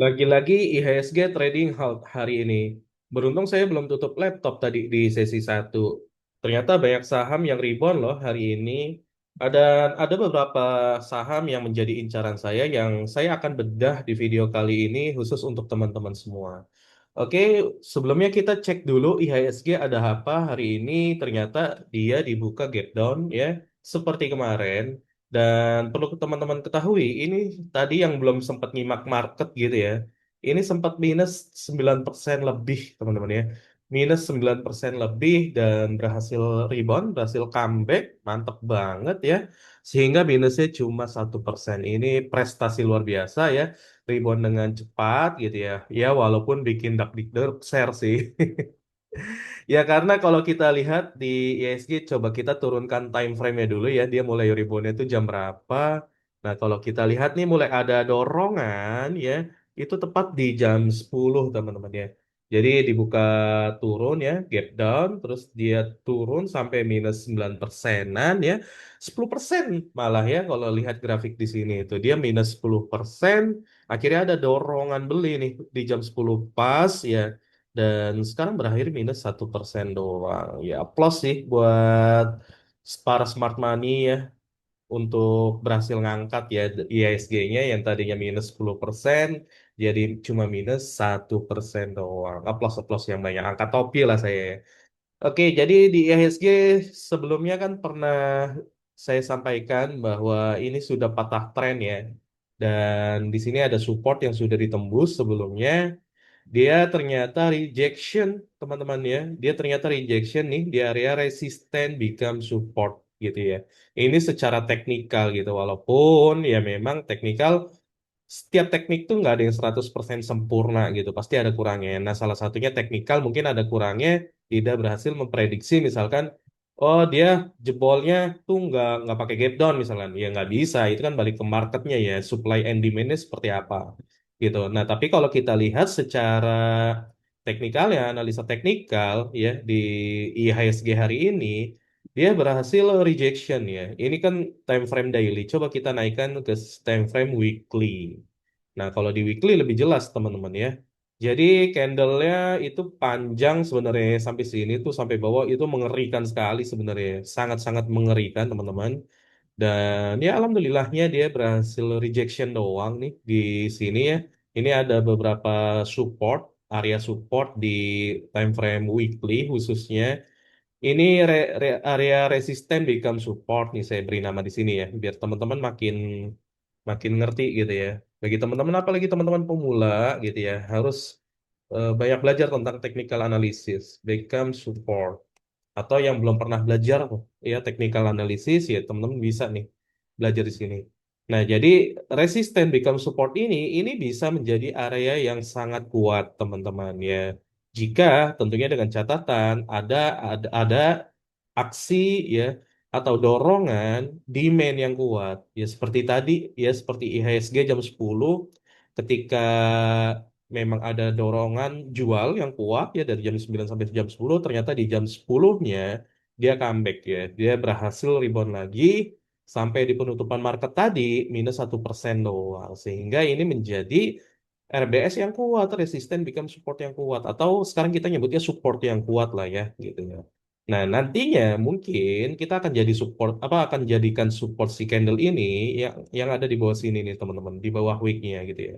Lagi-lagi IHSG trading halt hari ini. Beruntung saya belum tutup laptop tadi di sesi satu. Ternyata banyak saham yang rebound loh hari ini. Ada ada beberapa saham yang menjadi incaran saya yang saya akan bedah di video kali ini khusus untuk teman-teman semua. Oke, sebelumnya kita cek dulu IHSG ada apa hari ini. Ternyata dia dibuka gap down ya, seperti kemarin. Dan perlu teman-teman ketahui, ini tadi yang belum sempat nyimak market gitu ya. Ini sempat minus 9% lebih, teman-teman ya. Minus 9% lebih dan berhasil rebound, berhasil comeback, mantep banget ya. Sehingga minusnya cuma 1%. Ini prestasi luar biasa ya. Rebound dengan cepat gitu ya. Ya walaupun bikin dak-dikduk share sih. Ya karena kalau kita lihat di ISG coba kita turunkan time frame-nya dulu ya. Dia mulai rebound-nya itu jam berapa. Nah, kalau kita lihat nih mulai ada dorongan ya. Itu tepat di jam 10 teman-teman ya. Jadi dibuka turun ya, gap down, terus dia turun sampai minus 9 persenan ya. 10% malah ya kalau lihat grafik di sini itu. Dia minus 10%, akhirnya ada dorongan beli nih di jam 10 pas ya. Dan sekarang berakhir minus 1% doang. Ya, plus sih buat para smart money ya untuk berhasil ngangkat ya IISG-nya yang tadinya minus 10% jadi cuma minus 1% doang. Aplaus-aplaus yang banyak. Angkat topi lah saya. Oke, jadi di IISG sebelumnya kan pernah saya sampaikan bahwa ini sudah patah tren ya. Dan di sini ada support yang sudah ditembus sebelumnya. Dia ternyata rejection, teman-teman ya. Dia ternyata rejection nih di area resisten become support gitu ya. Ini secara teknikal gitu. Walaupun ya memang teknikal, setiap teknik tuh nggak ada yang 100% sempurna gitu. Pasti ada kurangnya. Nah, salah satunya teknikal mungkin ada kurangnya, tidak berhasil memprediksi misalkan, oh dia jebolnya tuh nggak pakai gap down misalkan. Ya nggak bisa. Itu kan balik ke marketnya ya. Supply and demand-nya seperti apa gitu. Nah, tapi kalau kita lihat secara teknikal ya, analisa teknikal ya di IHSG hari ini, dia berhasil rejection ya. Ini kan time frame daily. Coba kita naikkan ke time frame weekly. Nah, kalau di weekly lebih jelas teman-teman ya. Jadi candle-nya itu panjang sebenarnya sampai sini tuh sampai bawah itu mengerikan sekali sebenarnya. Sangat-sangat mengerikan teman-teman. Dan ya alhamdulillahnya dia berhasil rejection doang nih di sini ya. Ini ada beberapa support, area support di time frame weekly khususnya. Ini area resisten become support nih saya beri nama di sini ya, biar teman-teman makin makin ngerti gitu ya. Bagi teman-teman apalagi teman-teman pemula gitu ya, harus banyak belajar tentang technical analysis, become support. Atau yang belum pernah belajar ya technical analysis ya teman-teman bisa nih belajar di sini. Nah, jadi resisten become support ini bisa menjadi area yang sangat kuat teman-teman ya. Jika tentunya dengan catatan ada aksi ya atau dorongan demand yang kuat ya seperti tadi ya seperti IHSG jam 10 ketika memang ada dorongan jual yang kuat ya dari jam 9 sampai jam 10 ternyata di jam 10-nya dia comeback ya dia berhasil rebound lagi sampai di penutupan market tadi minus 1% doang sehingga ini menjadi RBS yang kuat resisten become support yang kuat atau sekarang kita nyebutnya support yang kuat lah ya gitu ya. Nah, nantinya mungkin kita akan jadi support apa akan jadikan support si candle ini yang ada di bawah sini nih teman-teman, di bawah wick-nya gitu ya.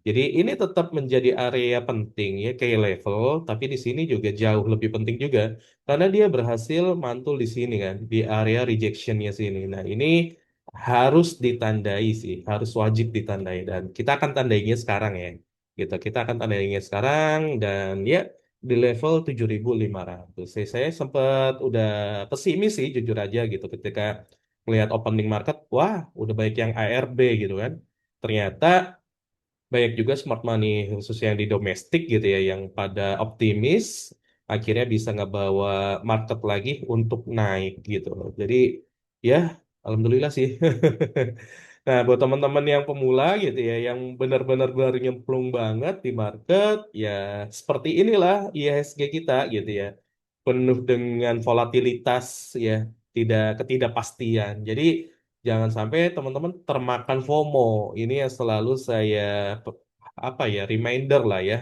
Jadi ini tetap menjadi area penting ya kayak level, tapi di sini juga jauh lebih penting juga karena dia berhasil mantul di sini kan, di area rejection-nya sini. Nah, ini harus ditandai sih, harus wajib ditandai dan kita akan tandainya sekarang ya. Gitu, kita akan tandainya sekarang dan ya di level 7.500. Saya sempat udah pesimis sih jujur aja gitu ketika melihat opening market, wah udah baik yang ARB gitu kan. Ternyata banyak juga smart money khusus yang di domestik gitu ya yang pada optimis akhirnya bisa ngebawa market lagi untuk naik gitu. Jadi ya alhamdulillah sih. Nah, buat teman-teman yang pemula gitu ya, yang benar-benar baru nyemplung banget di market, ya seperti inilah IHSG kita gitu ya. Penuh dengan volatilitas ya, tidak ketidakpastian. Jadi jangan sampai teman-teman termakan FOMO. Ini yang selalu saya apa ya, reminder lah ya.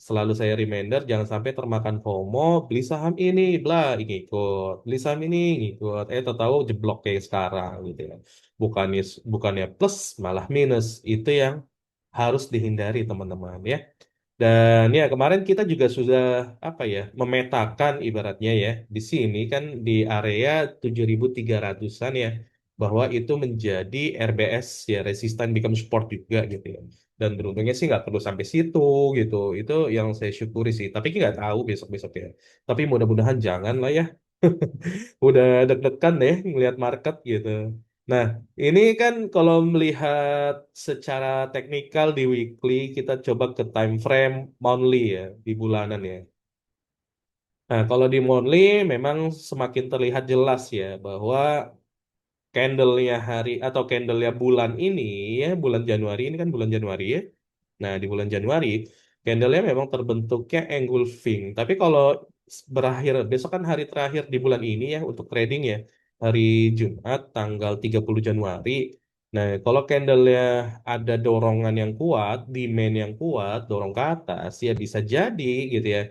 Selalu saya reminder jangan sampai termakan FOMO, beli saham ini, bla, ngikut. Beli saham ini, ngikut. Tahu-tahu jeblok kayak sekarang gitu ya. Bukannya bukannya plus, malah minus. Itu yang harus dihindari teman-teman ya. Dan ya kemarin kita juga sudah apa ya memetakan ibaratnya ya di sini kan di area 7.300-an ya bahwa itu menjadi RBS ya resistan become support juga gitu ya. Dan beruntungnya sih nggak perlu sampai situ gitu. Itu yang saya syukuri sih. Tapi nggak tahu besok-besok ya. Tapi mudah-mudahan jangan lah ya. Udah deg-degan deh ngelihat market gitu. Nah, ini kan kalau melihat secara teknikal di weekly, kita coba ke time frame monthly ya, di bulanan ya. Nah, kalau di monthly memang semakin terlihat jelas ya bahwa candlenya hari atau candlenya bulan ini ya, bulan Januari ini kan bulan Januari ya. Nah, di bulan Januari, candlenya memang terbentuknya engulfing. Tapi kalau berakhir, besok kan hari terakhir di bulan ini ya untuk trading ya, hari Jumat tanggal 30 Januari. Nah, kalau candlenya ada dorongan yang kuat, demand yang kuat, dorong ke atas, ya bisa jadi gitu ya.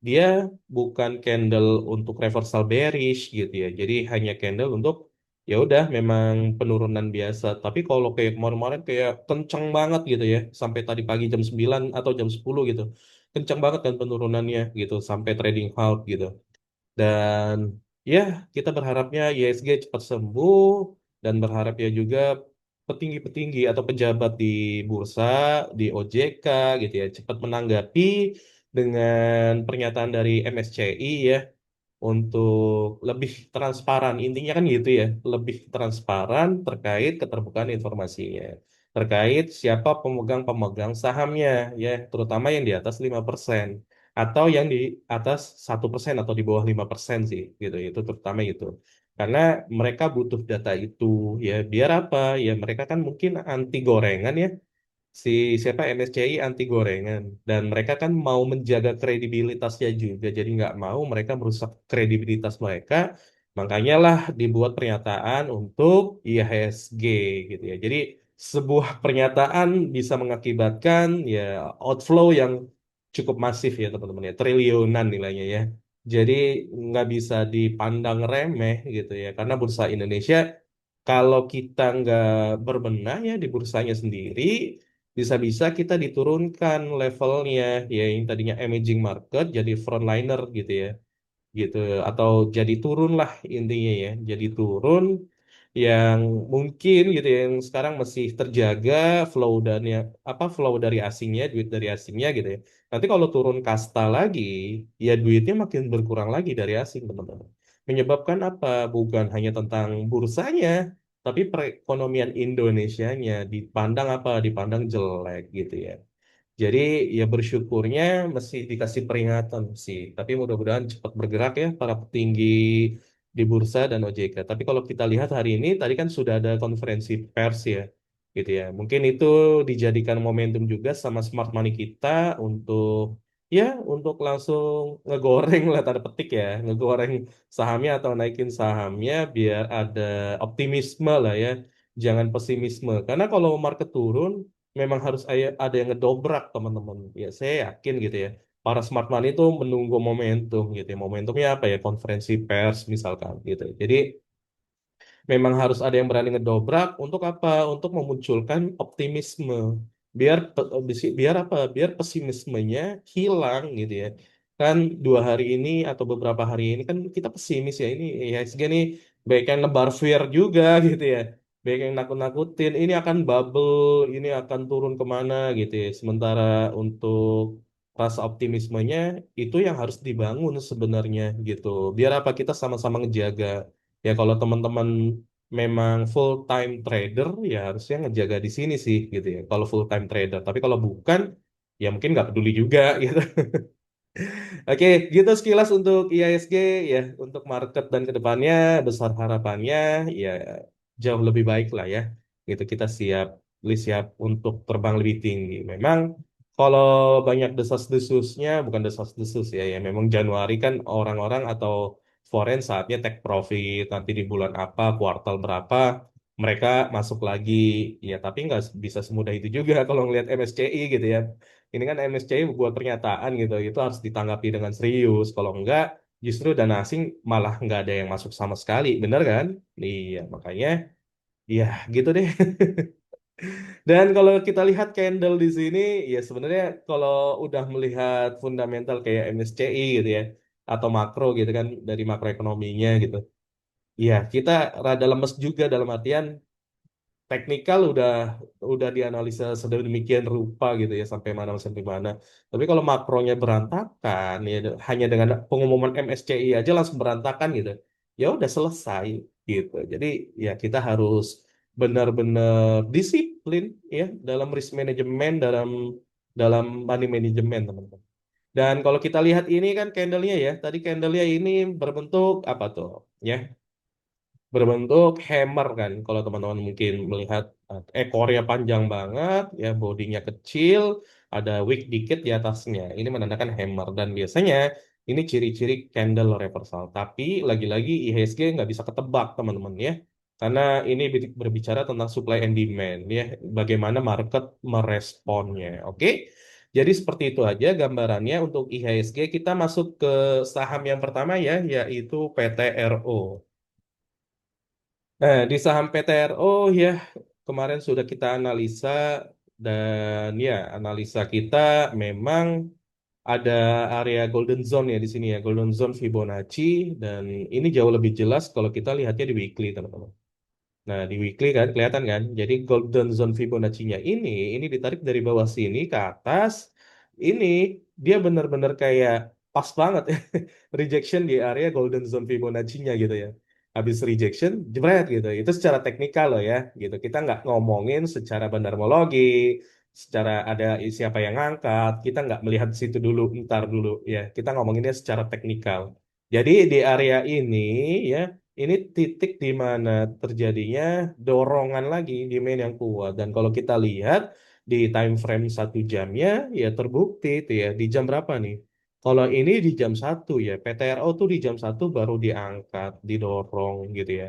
Dia bukan candle untuk reversal bearish gitu ya. Jadi hanya candle untuk ya udah memang penurunan biasa tapi kalau kayak kemarin-kemarin kayak kencang banget gitu ya sampai tadi pagi jam 9 atau jam 10 gitu kencang banget kan penurunannya gitu sampai trading halt gitu dan ya kita berharapnya ISG cepat sembuh dan berharap ya juga petinggi-petinggi atau pejabat di bursa di OJK gitu ya cepat menanggapi dengan pernyataan dari MSCI ya untuk lebih transparan. Intinya kan gitu ya, lebih transparan terkait keterbukaan informasinya. Terkait siapa pemegang-pemegang sahamnya, ya, terutama yang di atas 5% atau yang di atas 1% atau di bawah 5% sih, gitu. Itu terutama itu. Karena mereka butuh data itu, ya, biar apa? Ya, mereka kan mungkin anti gorengan ya, si siapa MSCI anti gorengan dan mereka kan mau menjaga kredibilitasnya juga jadi nggak mau mereka merusak kredibilitas mereka makanya lah dibuat pernyataan untuk IHSG gitu ya jadi sebuah pernyataan bisa mengakibatkan ya outflow yang cukup masif ya teman-teman ya triliunan nilainya ya jadi nggak bisa dipandang remeh gitu ya karena bursa Indonesia kalau kita nggak berbenah ya di bursanya sendiri bisa-bisa kita diturunkan levelnya ya yang tadinya emerging market jadi frontliner gitu ya gitu atau jadi turun lah intinya ya jadi turun yang mungkin gitu ya, yang sekarang masih terjaga flow dan ya apa flow dari asingnya duit dari asingnya gitu ya nanti kalau turun kasta lagi ya duitnya makin berkurang lagi dari asing teman-teman menyebabkan apa bukan hanya tentang bursanya tapi perekonomian Indonesianya dipandang apa dipandang jelek gitu ya jadi ya bersyukurnya mesti dikasih peringatan sih. Tapi mudah-mudahan cepat bergerak ya para petinggi di bursa dan OJK. Tapi kalau kita lihat hari ini tadi kan sudah ada konferensi pers ya, gitu ya. Mungkin itu dijadikan momentum juga sama smart money kita untuk ya untuk langsung ngegoreng lah tanda petik ya, ngegoreng sahamnya atau naikin sahamnya biar ada optimisme lah ya. Jangan pesimisme. Karena kalau market turun memang harus ada yang ngedobrak teman-teman. Ya saya yakin gitu ya. Para smart money itu menunggu momentum gitu ya. Momentumnya apa ya? Konferensi pers misalkan gitu. Jadi memang harus ada yang berani ngedobrak untuk apa? Untuk memunculkan optimisme. Biar apa? Biar pesimismenya hilang gitu ya. Kan 2 hari ini atau beberapa hari ini kan kita pesimis ya ini IHSG nih baik yang nebar fear juga gitu ya. Baik yang nakut-nakutin ini akan bubble, ini akan turun kemana gitu ya. Sementara untuk rasa optimismenya itu yang harus dibangun sebenarnya gitu. Biar apa kita sama-sama ngejaga. Ya kalau teman-teman memang full time trader ya harusnya ngejaga di sini sih gitu ya. Kalau full time trader, tapi kalau bukan ya mungkin nggak peduli juga gitu. Oke, gitu sekilas untuk IISG ya untuk market dan kedepannya besar harapannya ya jauh lebih baik lah ya. Gitu kita siap untuk terbang lebih tinggi. Memang kalau banyak desas-desusnya bukan desas-desus ya ya memang Januari kan orang-orang atau foreign saatnya take profit nanti di bulan apa kuartal berapa mereka masuk lagi. Ya, tapi nggak bisa semudah itu juga kalau ngelihat MSCI gitu ya. Ini kan MSCI buat pernyataan gitu, itu harus ditanggapi dengan serius. Kalau enggak, justru dana asing malah nggak ada yang masuk sama sekali, bener kan? Iya, makanya, ya gitu deh. Dan kalau kita lihat candle di sini, ya sebenarnya kalau udah melihat fundamental kayak MSCI gitu ya, atau makro gitu kan, dari makroekonominya gitu. Ya, kita rada lemes juga dalam artian teknikal udah dianalisa sedemikian rupa gitu ya sampai mana. Tapi kalau makronya berantakan ya hanya dengan pengumuman MSCI aja langsung berantakan gitu. Ya udah selesai gitu. Jadi ya kita harus benar-benar disiplin ya dalam risk management, dalam dalam money management teman-teman. Dan kalau kita lihat ini kan candlenya ya, tadi candlenya ini berbentuk apa tuh? Ya, berbentuk hammer kan kalau teman-teman mungkin melihat ekornya panjang banget ya bodinya kecil ada wick dikit di atasnya ini menandakan hammer dan biasanya ini ciri-ciri candle reversal tapi lagi-lagi IHSG nggak bisa ketebak teman-teman ya karena ini berbicara tentang supply and demand ya bagaimana market meresponnya oke. Jadi seperti itu aja gambarannya untuk IHSG kita masuk ke saham yang pertama ya yaitu PTRO. Di saham PTRO ya kemarin sudah kita analisa dan ya analisa kita memang ada area golden zone ya di sini ya golden zone Fibonacci dan ini jauh lebih jelas kalau kita lihatnya di weekly teman-teman. Nah, di weekly kan kelihatan kan. Jadi golden zone Fibonacci-nya ini ditarik dari bawah sini ke atas. Ini dia benar-benar kayak pas banget ya. Rejection di area golden zone Fibonacci-nya gitu ya. Habis rejection, jebret gitu. Itu secara teknikal loh ya, gitu. Kita nggak ngomongin secara bandarmologi, secara ada siapa yang ngangkat. Kita nggak melihat situ dulu, ntar dulu ya. Kita ngomonginnya secara teknikal. Jadi di area ini ya ini titik di mana terjadinya dorongan lagi demand yang kuat. Dan kalau kita lihat di time frame 1 jamnya, ya terbukti itu ya. Di jam berapa nih? Kalau ini di jam 1 ya, PTRO tuh di jam 1 baru diangkat, didorong gitu ya.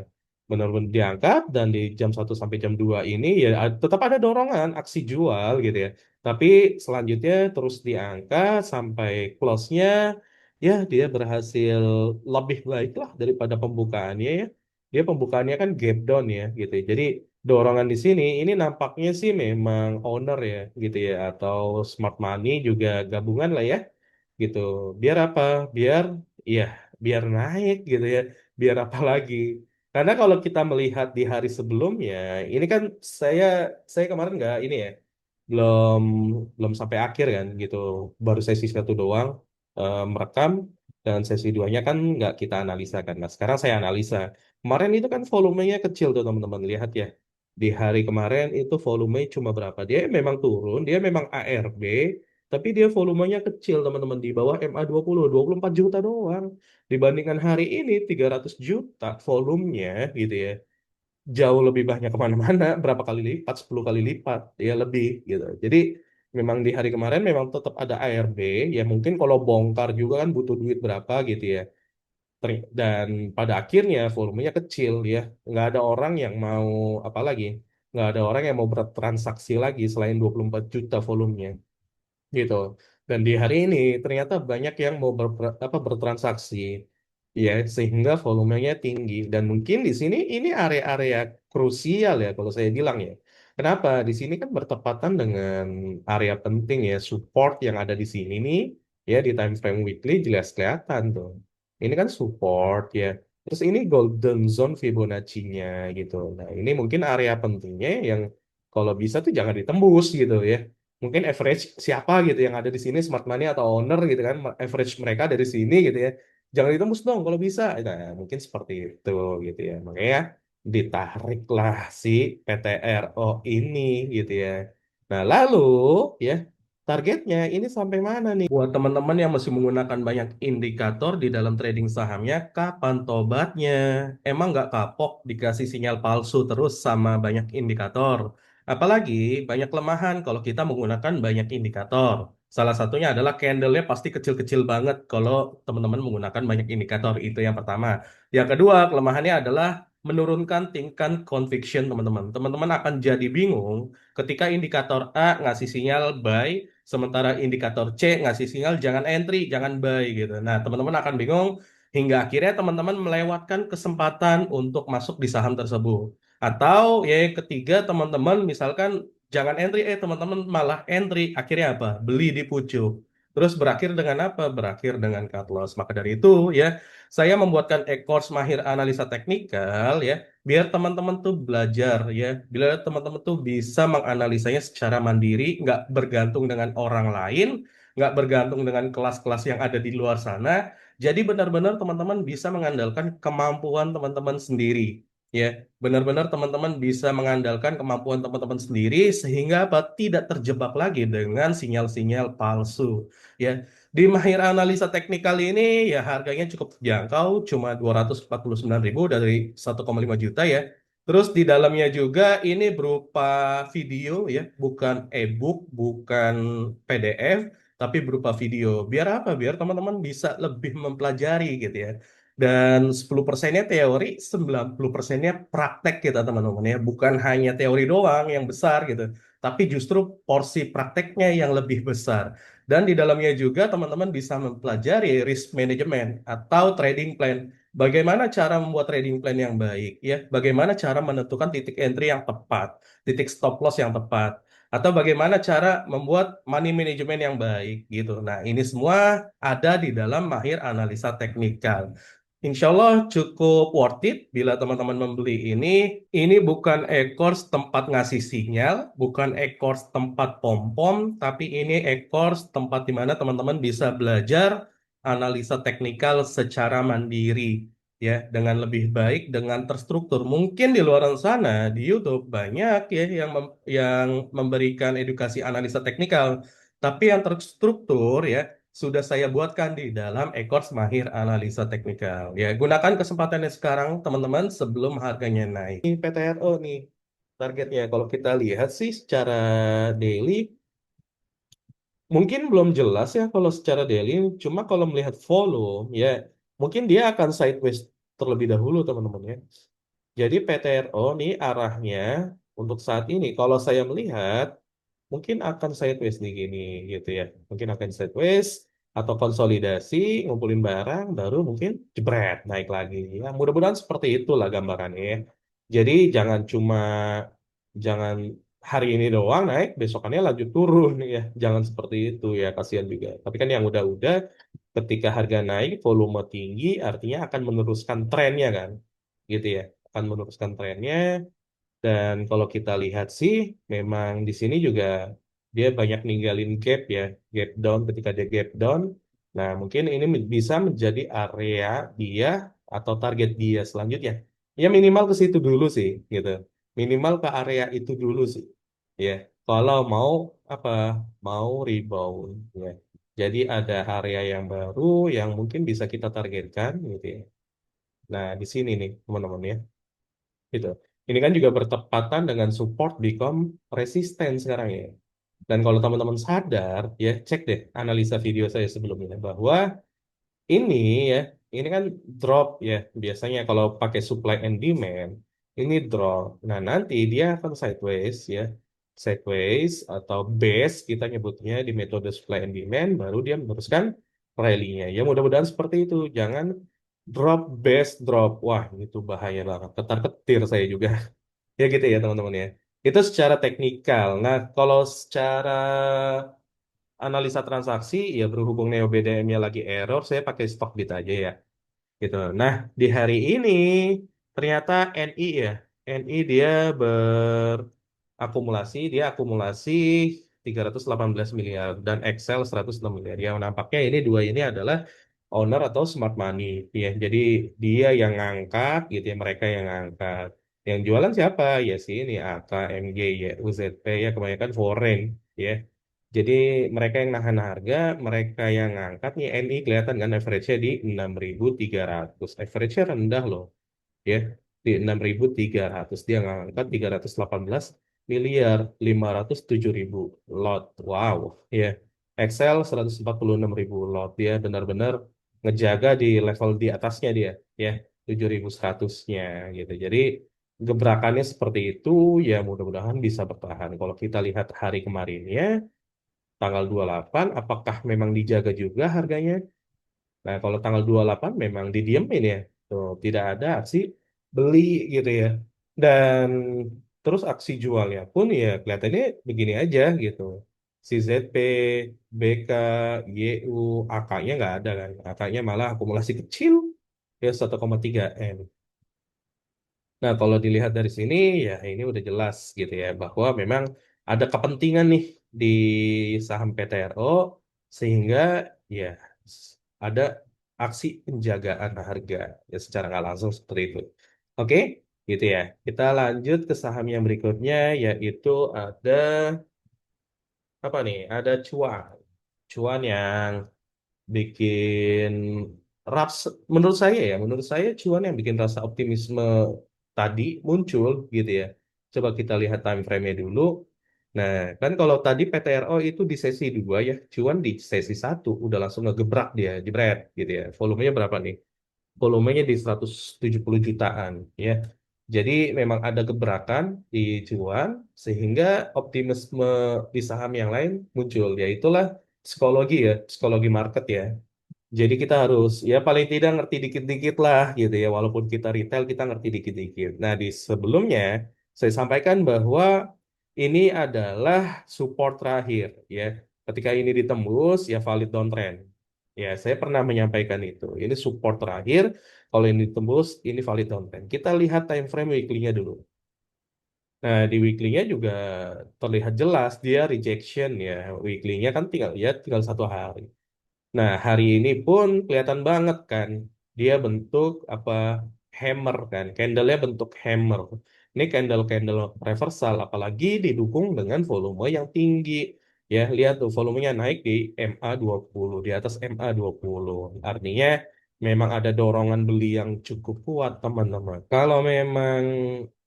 Benar-benar diangkat dan di jam 1 sampai jam 2 ini ya tetap ada dorongan aksi jual gitu ya. Tapi selanjutnya terus diangkat sampai close-nya ya dia berhasil lebih baik lah daripada pembukaannya ya. Dia pembukaannya kan gap down ya gitu ya. Jadi dorongan di sini ini nampaknya sih memang owner ya gitu ya atau smart money juga gabungan lah ya gitu. Biar apa? Biar ya biar naik gitu ya. Biar apa lagi? Karena kalau kita melihat di hari sebelumnya, ini kan saya saya kemarin nggak ini ya belum belum sampai akhir kan gitu baru sesi 1 doang merekam dan sesi 2-nya kan nggak kita analisa kan nah sekarang saya analisa kemarin itu kan volumenya kecil tuh teman-teman lihat ya di hari kemarin itu volumenya cuma berapa dia memang turun dia memang ARB tapi dia volumenya kecil teman-teman di bawah MA 24 juta doang dibandingkan hari ini 300 juta volumenya gitu ya jauh lebih banyak kemana-mana, berapa kali lipat, 10 kali lipat, ya lebih gitu. Jadi memang di hari kemarin memang tetap ada ARB, ya mungkin kalau bongkar juga kan butuh duit berapa gitu ya. Dan pada akhirnya volumenya kecil ya, nggak ada orang yang mau apa lagi, nggak ada orang yang mau bertransaksi lagi selain 24 juta volumenya gitu. Dan di hari ini ternyata banyak yang mau bertransaksi, ya sehingga volumenya tinggi. Dan mungkin di sini ini area-area krusial ya kalau saya bilang ya. Kenapa? Di sini kan bertepatan dengan area penting ya support yang ada di sini nih ya di time frame weekly jelas kelihatan tuh. Ini kan support ya. Terus ini golden zone Fibonacci-nya gitu. Nah, ini mungkin area pentingnya yang kalau bisa tuh jangan ditembus gitu ya mungkin average siapa gitu yang ada di sini smart money atau owner gitu kan average mereka dari sini gitu ya jangan ditembus dong kalau bisa nah mungkin seperti itu gitu ya makanya ditariklah si PTRO ini gitu ya nah lalu ya targetnya ini sampai mana nih buat teman-teman yang masih menggunakan banyak indikator di dalam trading sahamnya kapan tobatnya emang nggak kapok dikasih sinyal palsu terus sama banyak indikator. Apalagi banyak kelemahan kalau kita menggunakan banyak indikator. Salah satunya adalah candle-nya pasti kecil-kecil banget kalau teman-teman menggunakan banyak indikator. Itu yang pertama. Yang kedua, kelemahannya adalah menurunkan tingkat conviction teman-teman. Teman-teman akan jadi bingung ketika indikator A ngasih sinyal buy, sementara indikator C ngasih sinyal jangan entry, jangan buy gitu. Nah, teman-teman akan bingung hingga akhirnya teman-teman melewatkan kesempatan untuk masuk di saham tersebut. Atau ya yang ketiga teman-teman misalkan jangan entry, teman-teman malah entry, akhirnya apa? Beli di pucuk. Terus berakhir dengan apa? Berakhir dengan cut loss. Maka dari itu ya, saya membuatkan e-course mahir analisa teknikal ya, biar teman-teman tuh belajar ya, biar teman-teman tuh bisa menganalisanya secara mandiri, nggak bergantung dengan orang lain, nggak bergantung dengan kelas-kelas yang ada di luar sana. Jadi benar-benar teman-teman bisa mengandalkan kemampuan teman-teman sendiri. Ya, benar-benar teman-teman bisa mengandalkan kemampuan teman-teman sendiri sehingga apa? Tidak terjebak lagi dengan sinyal-sinyal palsu. Ya, di Mahir Analisa Teknikal ini ya harganya cukup terjangkau, cuma 249.000 dari 1,5 juta ya. Terus di dalamnya juga ini berupa video ya, bukan e-book, bukan PDF, tapi berupa video. Biar apa? Biar teman-teman bisa lebih mempelajari gitu ya. Dan 10%-nya teori, 90%-nya praktek kita teman-teman ya. Bukan hanya teori doang yang besar gitu, tapi justru porsi prakteknya yang lebih besar. Dan di dalamnya juga teman-teman bisa mempelajari risk management atau trading plan. Bagaimana cara membuat trading plan yang baik ya? Bagaimana cara menentukan titik entry yang tepat, titik stop loss yang tepat, atau bagaimana cara membuat money management yang baik gitu. Nah, ini semua ada di dalam Mahir Analisa Teknikal. Insya Allah cukup worth it bila teman-teman membeli ini. Ini bukan e-course tempat ngasih sinyal, bukan e-course tempat pom-pom, tapi ini e-course tempat di mana teman-teman bisa belajar analisa teknikal secara mandiri, ya, dengan lebih baik, dengan terstruktur. Mungkin di luar sana di YouTube banyak ya yang memberikan edukasi analisa teknikal, tapi yang terstruktur ya sudah saya buatkan di dalam e-course Mahir Analisa Teknikal. Ya, gunakan kesempatannya sekarang, teman-teman, sebelum harganya naik. Ini PTRO nih, targetnya. Kalau kita lihat sih secara daily, mungkin belum jelas ya kalau secara daily. Cuma kalau melihat volume, ya, mungkin dia akan sideways terlebih dahulu, teman-teman ya. Jadi PTRO nih arahnya untuk saat ini, kalau saya melihat, mungkin akan sideways nih gini gitu ya. Mungkin akan sideways atau konsolidasi, ngumpulin barang, baru mungkin jebret naik lagi. Ya, mudah-mudahan seperti itulah gambarannya ya. Jadi jangan hari ini doang naik, besokannya lanjut turun ya. Jangan seperti itu ya, kasihan juga. Tapi kan yang udah-udah ketika harga naik, volume tinggi, artinya akan meneruskan trennya kan. Gitu ya. Akan meneruskan trennya, dan kalau kita lihat sih, memang di sini juga dia banyak ninggalin gap ya, gap down ketika dia gap down. Nah, mungkin ini bisa menjadi area dia atau target dia selanjutnya. Ya minimal ke situ dulu sih, gitu. Minimal ke area itu dulu sih, ya. Kalau mau apa? Mau rebound, ya. Jadi ada area yang baru yang mungkin bisa kita targetkan, gitu ya. Nah, di sini nih, teman-teman ya. Gitu. Ini kan juga bertepatan dengan support become resisten sekarang ya. Dan kalau teman-teman sadar, ya cek deh analisa video saya sebelumnya bahwa ini ya, ini kan drop ya. Biasanya kalau pakai supply and demand, ini drop. Nah, nanti dia akan sideways ya. Sideways atau base kita nyebutnya di metode supply and demand, baru dia meneruskan rally-nya. Ya mudah-mudahan seperti itu. Jangan drop base drop. Wah, itu bahaya banget. Ketar-ketir saya juga. Ya gitu ya teman-teman ya. Itu secara teknikal. Nah, kalau secara analisa transaksi, ya berhubung Neo BDM-nya lagi error, saya pakai stok bit aja ya. Gitu. Nah, di hari ini ternyata NI ya. NI dia dia akumulasi 318 miliar dan Excel 106 miliar. Yang nampaknya ini dua ini adalah owner atau smart money ya. Jadi dia yang ngangkat gitu ya, mereka yang ngangkat. Yang jualan siapa? Ya sih ini AK, MG ya, UZP ya kebanyakan foreign ya. Jadi mereka yang nahan harga, mereka yang ngangkat nih NI kelihatan kan average-nya di 6.300. Average-nya rendah loh ya. Di 6.300 dia ngangkat 318 miliar 507.000 lot. Wow ya. Excel 146.000 lot, dia benar-benar ngejaga di level di atasnya dia ya. 7.100-nya gitu. Jadi gebrakannya seperti itu, ya mudah-mudahan bisa bertahan. Kalau kita lihat hari kemarinnya, tanggal 28, apakah memang dijaga juga harganya? Nah, kalau tanggal 28 memang didiemin ya. Tuh, tidak ada aksi beli gitu ya. Dan terus aksi jualnya pun ya kelihatannya begini aja gitu. Si ZP, BK, YU, AK-nya nggak ada kan. AK-nya malah akumulasi kecil ya 1,3 M. Nah, kalau dilihat dari sini ya ini udah jelas gitu ya bahwa memang ada kepentingan nih di saham PTRO sehingga ya ada aksi penjagaan harga ya secara nggak langsung seperti itu. Oke, gitu ya. Kita lanjut ke saham yang berikutnya yaitu ada apa nih? Ada cuan. Cuan yang bikin menurut saya ya, menurut saya cuan yang bikin rasa optimisme tadi muncul gitu ya. Coba kita lihat time frame-nya dulu. Nah, kan kalau tadi PTRO itu di sesi 2 ya, cuan di sesi 1 udah langsung ngegebrak dia, jebret gitu ya. Volumenya berapa nih? Volumenya di 170 jutaan ya. Jadi memang ada gebrakan di cuan sehingga optimisme di saham yang lain muncul. Ya itulah psikologi ya, psikologi market ya. Jadi kita harus ya paling tidak ngerti dikit-dikit lah gitu ya. Walaupun kita retail kita ngerti dikit-dikit. Nah di sebelumnya saya sampaikan bahwa ini adalah support terakhir ya. Ketika ini ditembus ya valid downtrend. Ya saya pernah menyampaikan itu. Ini support terakhir. Kalau ini ditembus ini valid downtrend. Kita lihat time frame weekly-nya dulu. Nah, di weekly-nya juga terlihat jelas dia rejection ya. Weekly-nya kan tinggal 1 hari. Nah, hari ini pun kelihatan banget kan, dia bentuk apa hammer kan, candle-nya bentuk hammer. Ini candle-candle reversal, apalagi didukung dengan volume yang tinggi. Ya, lihat tuh volumenya naik di MA20, di atas MA20. Artinya memang ada dorongan beli yang cukup kuat, teman-teman. Kalau memang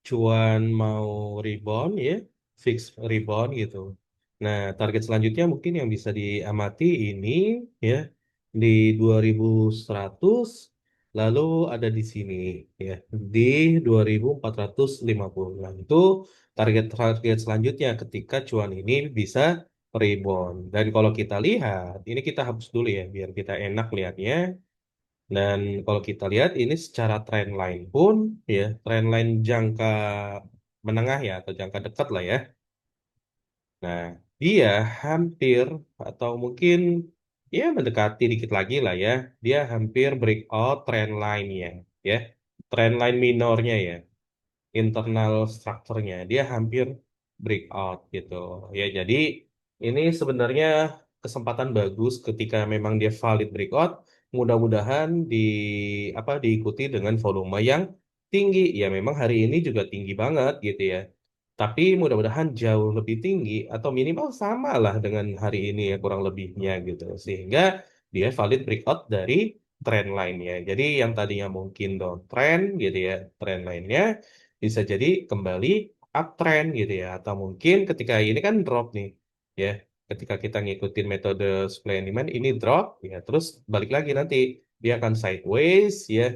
cuan mau rebound ya, fix rebound gitu. Nah, target selanjutnya mungkin yang bisa diamati ini ya di 2100 lalu ada di sini ya di 2450. Nah, itu target-target selanjutnya ketika cuan ini bisa rebound. Dan kalau kita lihat, ini kita hapus dulu ya biar kita enak lihatnya. Dan kalau kita lihat ini secara trend line pun ya, trend line jangka menengah ya atau jangka dekat lah ya. Nah, dia hampir atau mungkin ya mendekati dikit lagi lah ya. Dia hampir breakout trend line-nya ya. Trend line minornya ya. Internal structure-nya dia hampir breakout gitu. Ya, jadi ini sebenarnya kesempatan bagus ketika memang dia valid breakout. Mudah-mudahan diikuti dengan volume yang tinggi. Ya, memang hari ini juga tinggi banget gitu ya. Tapi mudah-mudahan jauh lebih tinggi atau minimal sama lah dengan hari ini ya kurang lebihnya gitu. Sehingga dia valid breakout dari trend line-nya. Jadi yang tadinya mungkin downtrend gitu ya, trend line-nya bisa jadi kembali uptrend gitu ya. Atau mungkin ketika ini kan drop nih ya. Ketika kita ngikutin metode supply and demand ini drop ya terus balik lagi nanti dia akan sideways ya.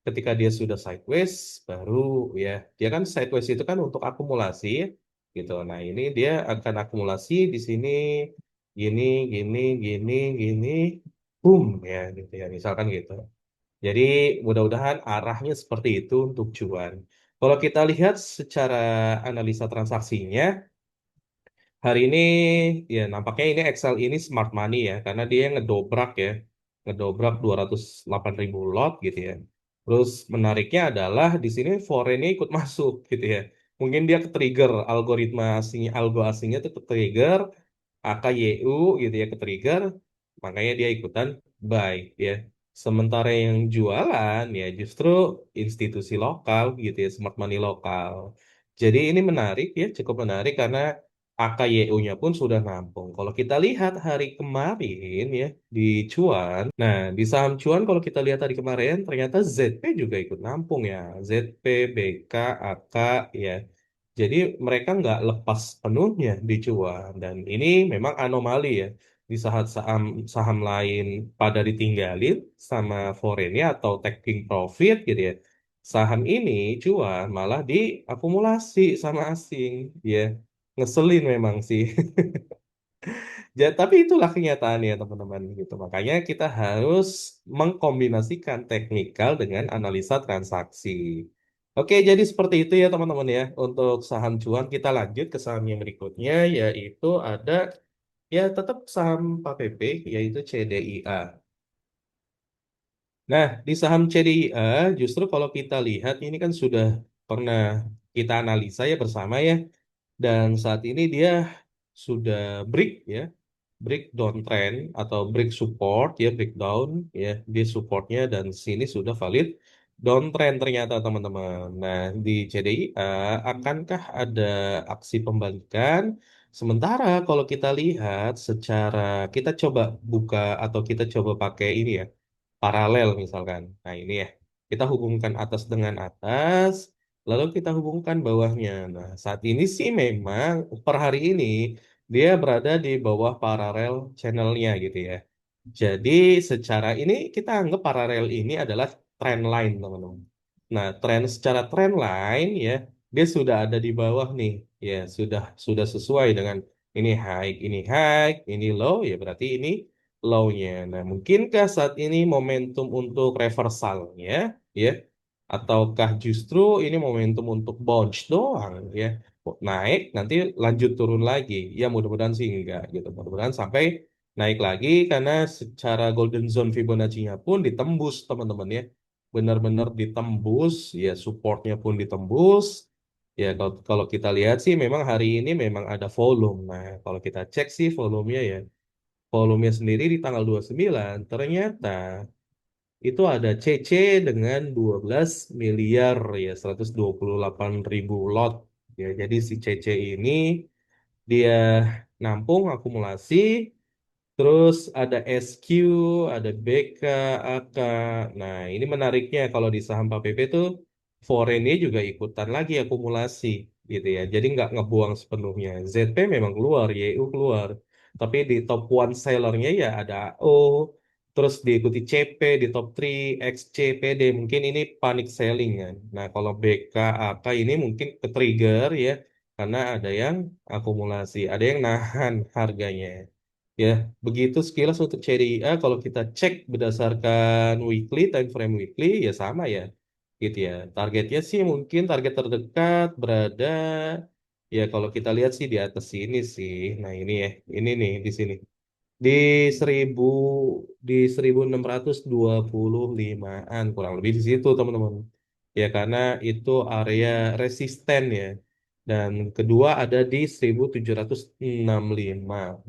Ketika dia sudah sideways baru ya dia kan sideways itu kan untuk akumulasi ya, gitu. Nah, ini dia akan akumulasi di sini gini gini gini gini boom ya gitu ya misalkan gitu. Jadi mudah-mudahan arahnya seperti itu untuk cuan. Kalau kita lihat secara analisa transaksinya, hari ini ya nampaknya ini Excel ini smart money ya, karena dia ngedobrak ya, ngedobrak 208.000 lot gitu ya. Terus menariknya adalah di sini foreignnya ikut masuk gitu ya. Mungkin dia ke-trigger algoritma asing, algo asingnya tuh ke-trigger, AKYU gitu ya ke-trigger, makanya dia ikutan buy ya. Sementara yang jualan ya justru institusi lokal gitu ya, smart money lokal. Jadi ini menarik ya, cukup menarik karena AKYU-nya pun sudah nampung. Kalau kita lihat hari kemarin ya di cuan, nah di saham cuan kalau kita lihat hari kemarin ternyata ZP juga ikut nampung ya, ZP, BK, AK ya. Jadi mereka nggak lepas penuhnya di cuan dan ini memang anomali ya. di saat saham saham lain pada ditinggalin sama foreignnya atau taking profit gitu ya. Saham ini cuan malah diakumulasi sama asing, ya. Ngeselin memang sih. Ya, tapi itulah kenyataannya teman-teman gitu. Makanya kita harus mengkombinasikan teknikal dengan analisa transaksi. Oke, jadi seperti itu ya teman-teman ya. Untuk saham cuan kita lanjut ke saham yang berikutnya yaitu ada ya tetap saham PAPP yaitu CDIA. Nah, di saham CDIA justru kalau kita lihat ini kan sudah pernah kita analisa ya bersama ya. Dan saat ini dia sudah break ya, break downtrend atau break support ya, breakdown ya, di supportnya dan sini sudah valid downtrend ternyata teman-teman. Nah, di CDIA akankah ada aksi pembalikan? Sementara kalau kita lihat secara kita coba buka atau kita coba pakai ini ya, paralel misalkan. Nah, ini ya. Kita hubungkan atas dengan atas, lalu kita hubungkan bawahnya. Nah, saat ini sih memang per hari ini dia berada di bawah paralel channelnya gitu ya. Jadi secara ini kita anggap paralel ini adalah trend line teman-teman. Nah, secara trend line ya, dia sudah ada di bawah nih. Ya, sudah sesuai dengan ini high, ini low ya berarti ini low-nya. Nah, mungkinkah saat ini momentum untuk reversalnya ya ataukah justru ini momentum untuk bounce doang ya? Naik nanti lanjut turun lagi. Ya mudah-mudahan sih enggak gitu. Mudah-mudahan sampai naik lagi karena secara golden zone Fibonacci-nya pun ditembus teman-teman ya. Benar-benar ditembus ya supportnya pun ditembus. Ya kalau kita lihat sih memang hari ini memang ada volume. Nah, kalau kita cek sih volumenya ya volumenya sendiri di tanggal 29 ternyata itu ada CC dengan 12 miliar ya 128 ribu lot ya jadi si CC ini dia nampung akumulasi. Terus ada SQ, ada BK, AK. Nah, ini menariknya kalau di saham PAPP tuh foreignnya juga ikutan lagi akumulasi gitu ya. Jadi nggak ngebuang sepenuhnya. ZP memang keluar, YU keluar. Tapi di top one sellernya ya ada AO, terus diikuti CP di top 3, XCPD. Mungkin ini panic selling kan. Nah, kalau BK, AK ini mungkin ke trigger ya. Karena ada yang akumulasi, ada yang nahan harganya. Ya, begitu sekilas untuk CDIA kalau kita cek berdasarkan weekly, time frame weekly, ya sama ya. Gitu ya. Targetnya sih mungkin target terdekat berada, ya kalau kita lihat sih di atas sini sih. Nah ini ya, ini nih di sini di 1000 di 1625-an kurang lebih di situ teman-teman ya karena itu area resisten ya dan kedua ada di 1765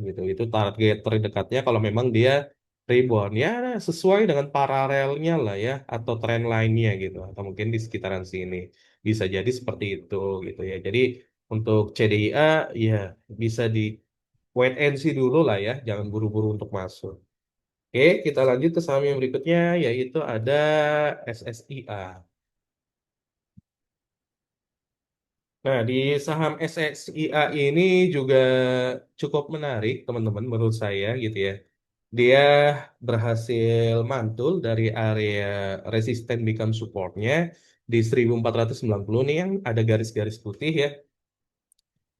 gitu itu target terdekatnya kalau memang dia rebound ya sesuai dengan paralelnya lah ya atau trend line-nya gitu atau mungkin di sekitaran sini bisa jadi seperti itu gitu ya jadi untuk CDIA ya bisa di wait and see dulu lah ya, jangan buru-buru untuk masuk. Oke, kita lanjut ke saham yang berikutnya, yaitu ada SSIA. Nah, di saham SSIA ini juga cukup menarik, teman-teman, menurut saya gitu ya. Dia berhasil mantul dari area resisten become supportnya di 1490 nih yang ada garis-garis putih ya.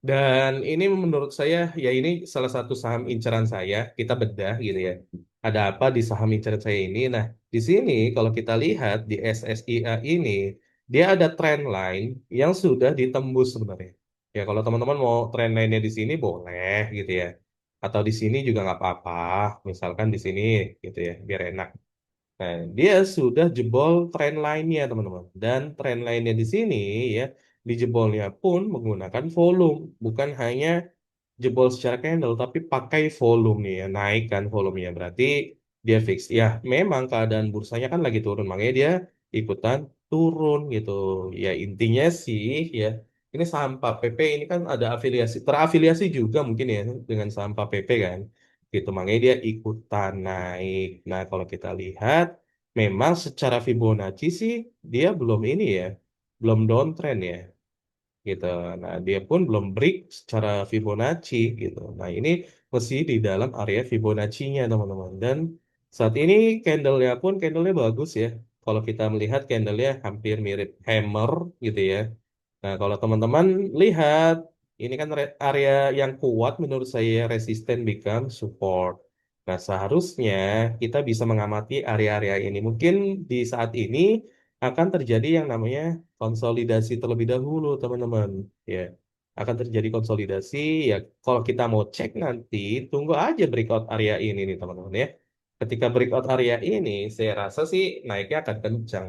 Dan ini menurut saya, ya ini salah satu saham inceran saya. Kita bedah gitu ya. Ada apa di saham inceran saya ini? Nah, di sini kalau kita lihat di SSIA ini, dia ada trend line yang sudah ditembus sebenarnya. Ya, kalau teman-teman mau trend line-nya di sini boleh gitu ya. Atau di sini juga nggak apa-apa. Misalkan di sini gitu ya, biar enak. Nah, dia sudah jebol trend line-nya, teman-teman. Dan trend line-nya di sini ya, dijebolnya pun menggunakan volume, bukan hanya jebol secara candle, tapi pakai volume nih ya, naik kan volumenya. Berarti dia fix. Ya, memang keadaan bursanya kan lagi turun, makanya dia ikutan turun gitu. Ya, intinya sih ya, ini saham PP ini kan ada afiliasi, terafiliasi juga mungkin ya dengan saham PP kan. Gitu, makanya dia ikutan naik. Nah, kalau kita lihat, memang secara Fibonacci sih dia belum ini ya, belum downtrend ya gitu. Nah, dia pun belum break secara Fibonacci gitu. Nah, ini masih di dalam area Fibonacci-nya teman-teman. Dan saat ini candlenya bagus ya. Kalau kita melihat candlenya hampir mirip hammer gitu ya. Nah, kalau teman-teman lihat, ini kan area yang kuat menurut saya resisten become support. Nah, seharusnya kita bisa mengamati area-area ini. Mungkin di saat ini akan terjadi yang namanya konsolidasi terlebih dahulu, teman-teman. Ya, akan terjadi konsolidasi. Ya, kalau kita mau cek nanti, tunggu aja breakout area ini nih, teman-teman ya. Ketika breakout area ini, saya rasa sih naiknya akan kencang.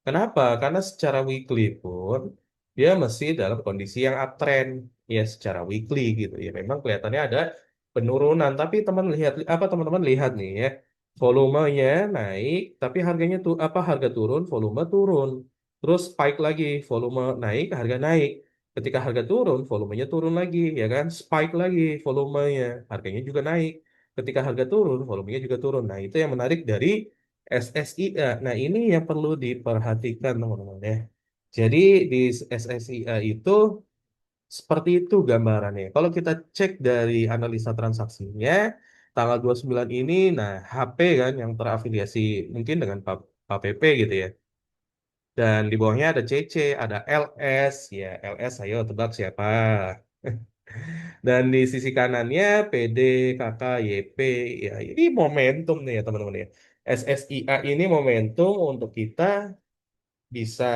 Kenapa? Karena secara weekly pun dia masih dalam kondisi yang uptrend ya secara weekly gitu ya. Memang kelihatannya ada penurunan, tapi teman-teman lihat nih ya, volumenya naik, tapi harganya tuh harga turun, volume turun, terus spike lagi, volume naik, harga naik. Ketika harga turun, volumenya turun lagi, ya kan? Spike lagi volumenya, harganya juga naik. Ketika harga turun, volumenya juga turun. Nah, itu yang menarik dari SSIA. Nah, ini yang perlu diperhatikan, teman-teman ya. Jadi di SSIA itu seperti itu gambarannya. Kalau kita cek dari analisa transaksinya, tanggal 29 ini, nah HP kan yang terafiliasi mungkin dengan PAPP gitu ya. Dan di bawahnya ada CC, ada LS, ya LS ayo tebak siapa. Dan di sisi kanannya PD, KK, YP, ya ini momentum nih ya teman-teman ya. SSIA ini momentum untuk kita bisa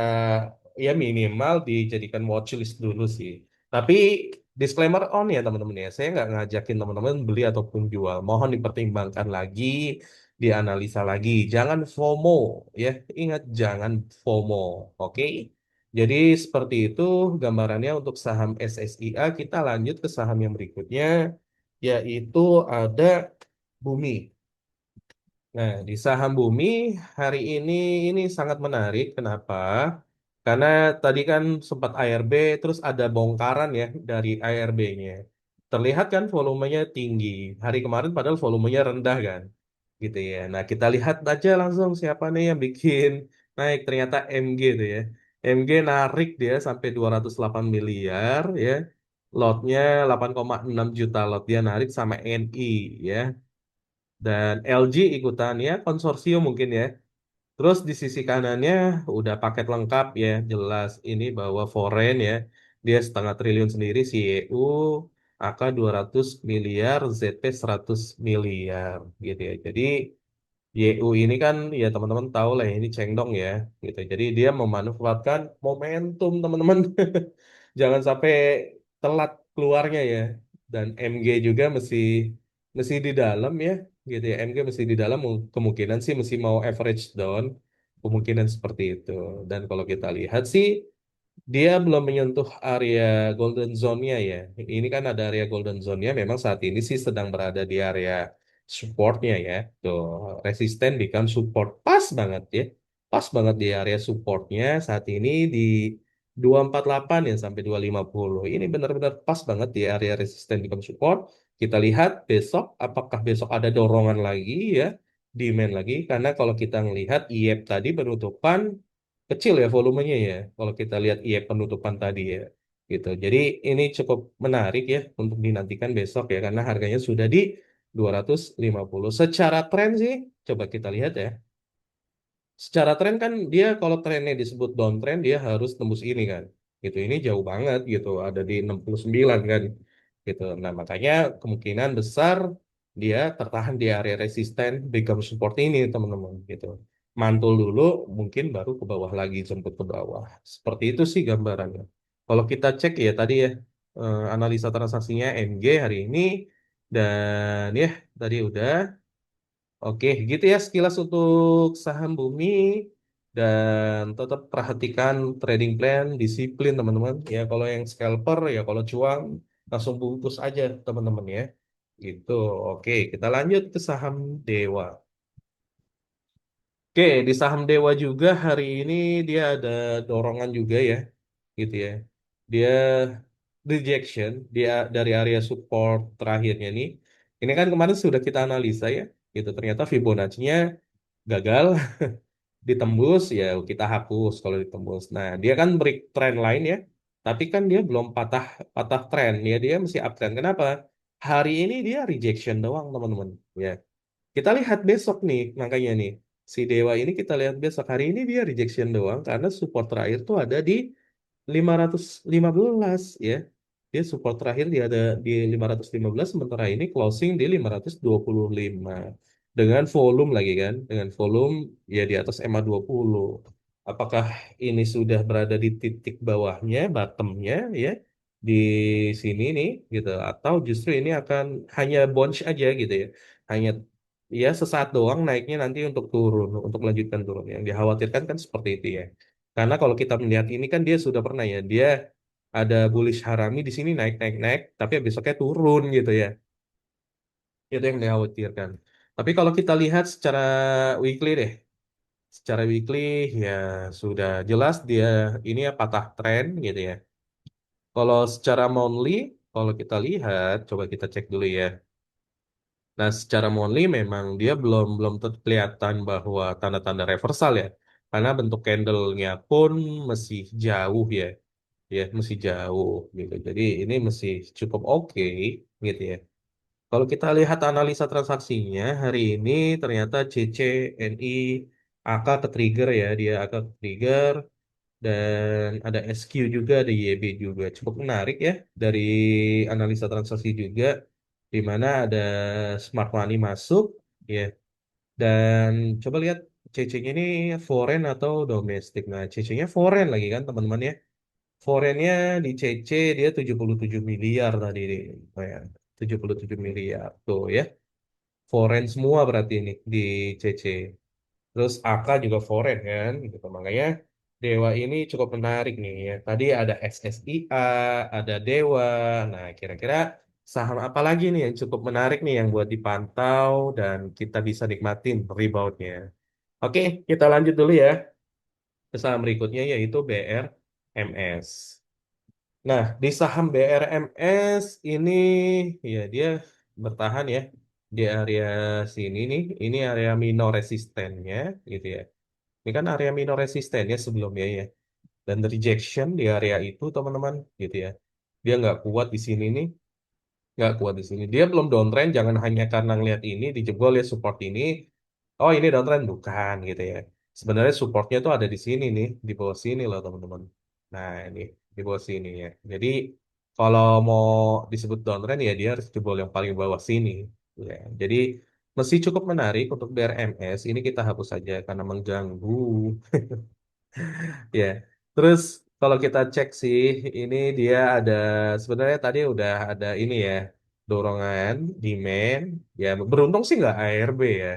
ya minimal dijadikan watchlist dulu sih. Tapi disclaimer on ya teman-teman ya, saya nggak ngajakin teman-teman beli ataupun jual. Mohon dipertimbangkan lagi, dianalisa lagi. Jangan FOMO ya, ingat jangan FOMO, oke? Jadi seperti itu gambarannya untuk saham SSIA. Kita lanjut ke saham yang berikutnya, yaitu ada Bumi. Nah, di saham bumi hari ini sangat menarik. Kenapa? Karena tadi kan sempat ARB, terus ada bongkaran ya dari ARB-nya. Terlihat kan volumenya tinggi. Hari kemarin padahal volumenya rendah kan. Gitu ya. Nah, kita lihat aja langsung siapa nih yang bikin naik. Ternyata MG tuh ya. MG narik dia sampai 208 miliar ya. Lotnya 8,6 juta lot. Dia narik sama NI ya. Dan LG ikutan ya konsorsium mungkin ya. Terus di sisi kanannya udah paket lengkap ya, jelas ini bahwa foreign ya. Dia setengah triliun sendiri, CEU, AK 200 miliar, ZP 100 miliar gitu ya. Jadi YU ini kan ya teman-teman tahu lah ya, ini cengdong ya gitu. Jadi dia memanfaatkan momentum teman-teman. Jangan sampai telat keluarnya ya. Dan MG juga mesti di dalam ya gitu ya. MG mesti di dalam kemungkinan sih mesti mau average down. Kemungkinan seperti itu. Dan kalau kita lihat sih dia belum menyentuh area golden zone-nya ya. Ini kan ada area golden zone-nya. Memang saat ini sih sedang berada di area support-nya ya. Tuh, resisten become support. Pas banget ya. Pas banget di area support-nya saat ini di 248 ya sampai 250. Ini benar-benar pas banget di area resisten become support. Kita lihat besok apakah besok ada dorongan lagi ya, demand lagi. Karena kalau kita melihat IEP tadi penutupan kecil ya volumenya ya kalau kita lihat penutupan tadi ya gitu. Jadi ini cukup menarik ya untuk dinantikan besok ya karena harganya sudah di 250. Secara tren sih coba kita lihat ya. Secara tren kan dia kalau trennya disebut downtrend dia harus tembus ini kan. Gitu ini jauh banget gitu ada di 69 kan gitu. Nah, makanya kemungkinan besar dia tertahan di area resisten become support ini teman-teman gitu. Mantul dulu mungkin baru ke bawah lagi jemput ke bawah. Seperti itu sih gambarannya. Kalau kita cek ya tadi ya analisa transaksinya MG hari ini dan ya tadi udah. Oke, gitu ya sekilas untuk saham bumi dan tetap perhatikan trading plan, disiplin teman-teman. Ya kalau yang scalper ya kalau cuang langsung bungkus aja teman-teman ya. Gitu. Oke, kita lanjut ke saham Dewa. Oke, di saham Dewa juga hari ini dia ada dorongan juga ya, gitu ya. Dia rejection dia dari area support terakhirnya nih. Ini kan kemarin sudah kita analisa ya, gitu. Ternyata Fibonacci-nya gagal ditembus ya kita hapus kalau ditembus. Nah, dia kan break trend line ya. Tapi kan dia belum patah patah tren ya dia masih uptrend. Kenapa? hari ini dia rejection doang, teman-teman. Ya, kita lihat besok nih, makanya nih. Si Dewa ini kita lihat besok. Hari ini dia rejection doang karena support terakhir tuh ada di 515 ya. Dia support terakhir dia ada di 515 sementara ini closing di 525 dengan volume lagi kan, dengan volume ya di atas MA20. Apakah ini sudah berada di titik bawahnya, bottomnya ya di sini nih gitu atau justru ini akan hanya bounce aja gitu ya. Hanya ya sesaat doang naiknya nanti untuk turun, untuk melanjutkan turun. Yang dikhawatirkan kan seperti itu ya. Karena kalau kita melihat ini kan dia sudah pernah ya, dia ada bullish harami di sini naik naik naik, tapi besoknya turun gitu ya. Itu yang dikhawatirkan. Tapi kalau kita lihat secara weekly deh, secara weekly ya sudah jelas dia ini ya patah tren gitu ya. Kalau secara monthly, kalau kita lihat, coba kita cek dulu ya. Nah, secara monthly memang dia belum belum kelihatan bahwa tanda-tanda reversal ya. Karena bentuk candlenya pun masih jauh ya. Ya, masih jauh gitu. Jadi ini masih cukup oke gitu ya. Kalau kita lihat analisa transaksinya hari ini ternyata CCNI AK ke trigger ya, dia AK ke trigger dan ada SQ juga, ada YB juga. Cukup menarik ya dari analisa transaksi juga di mana ada smart money masuk ya. Dan coba lihat CC-nya ini foreign atau domestik. Nah, CC-nya foreign lagi kan teman-teman ya. Foreignnya di CC dia 77 miliar tadi nih. Oh ya, 77 miliar tuh ya. Foreign semua berarti ini di CC. Terus AK juga foreign kan gitu. Makanya Dewa ini cukup menarik nih ya. Tadi ada SSIA, ada Dewa. Nah, kira-kira saham apa lagi nih yang cukup menarik nih yang buat dipantau dan kita bisa nikmatin reboundnya. Oke, kita lanjut dulu ya ke saham berikutnya yaitu BRMS. Nah, di saham BRMS ini ya dia bertahan ya di area sini nih. Ini area minor resistennya gitu ya. Ini kan area minor resistennya sebelumnya ya. Dan rejection di area itu teman-teman gitu ya. Dia nggak kuat di sini nih, nggak kuat di sini. Dia belum downtrend, jangan hanya karena ngeliat ini dijebol ya support ini. Oh ini downtrend bukan gitu ya. Sebenarnya supportnya tuh ada di sini nih, di bawah sini loh teman-teman. Nah ini di bawah sini ya. Jadi kalau mau disebut downtrend ya dia harus jebol yang paling bawah sini. Ya. Jadi masih cukup menarik untuk BRMS. Ini kita hapus saja karena mengganggu. Ya, terus kalau kita cek sih, ini dia ada sebenarnya tadi udah ada ini ya dorongan demand. Ya beruntung sih nggak ARB ya.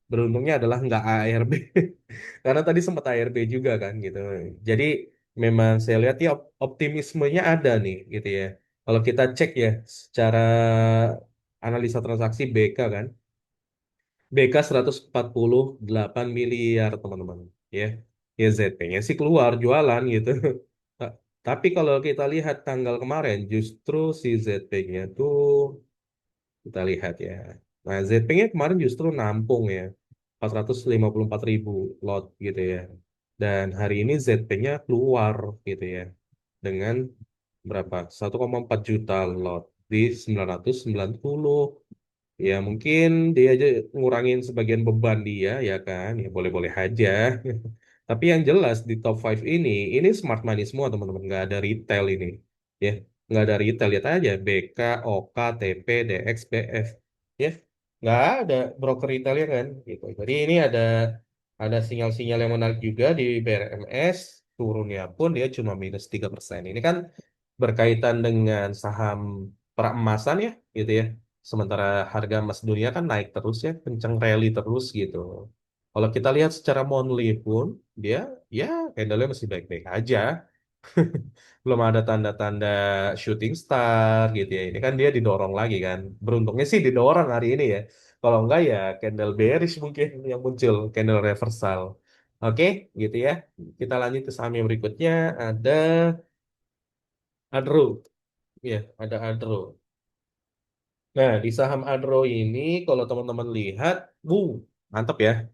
Beruntungnya adalah nggak ARB karena tadi sempat ARB juga kan gitu. Jadi memang saya lihat ya optimismenya ada nih gitu ya. Kalau kita cek ya secara analisa transaksi BK kan. BK 148 miliar teman-teman ya. Ya ZP-nya sih keluar jualan gitu. Ta- Tapi kalau kita lihat tanggal kemarin justru si ZP-nya tuh kita lihat ya. Nah, ZP-nya kemarin justru nampung ya. 454 ribu lot gitu ya. Dan hari ini ZP-nya keluar gitu ya. Dengan berapa? 1,4 juta lot di 990. Ya mungkin dia aja ngurangin sebagian beban dia ya kan, ya boleh-boleh aja. Tapi yang jelas di top 5 ini smart money semua teman-teman, nggak ada retail ini. Ya, nggak ada retail, lihat aja BK, OK, TP, DX, BF. Ya, nggak ada broker retailnya kan gitu. Jadi ini ada sinyal-sinyal yang menarik juga di BRMS, turunnya pun dia cuma -3%. Ini kan berkaitan dengan saham peremasan ya gitu ya. Sementara harga emas dunia kan naik terus ya, kenceng rally terus gitu. Kalau kita lihat secara monthly pun dia ya candle-nya masih baik-baik aja. Belum ada tanda-tanda shooting star gitu ya. Ini kan dia didorong lagi kan. Beruntungnya sih didorong hari ini ya. Kalau enggak ya candle bearish mungkin yang muncul, candle reversal. Oke, gitu ya. Kita lanjut ke saham yang berikutnya ada Adro. Ya, ada Adro. Nah, di saham Adro ini kalau teman-teman lihat, mantap ya.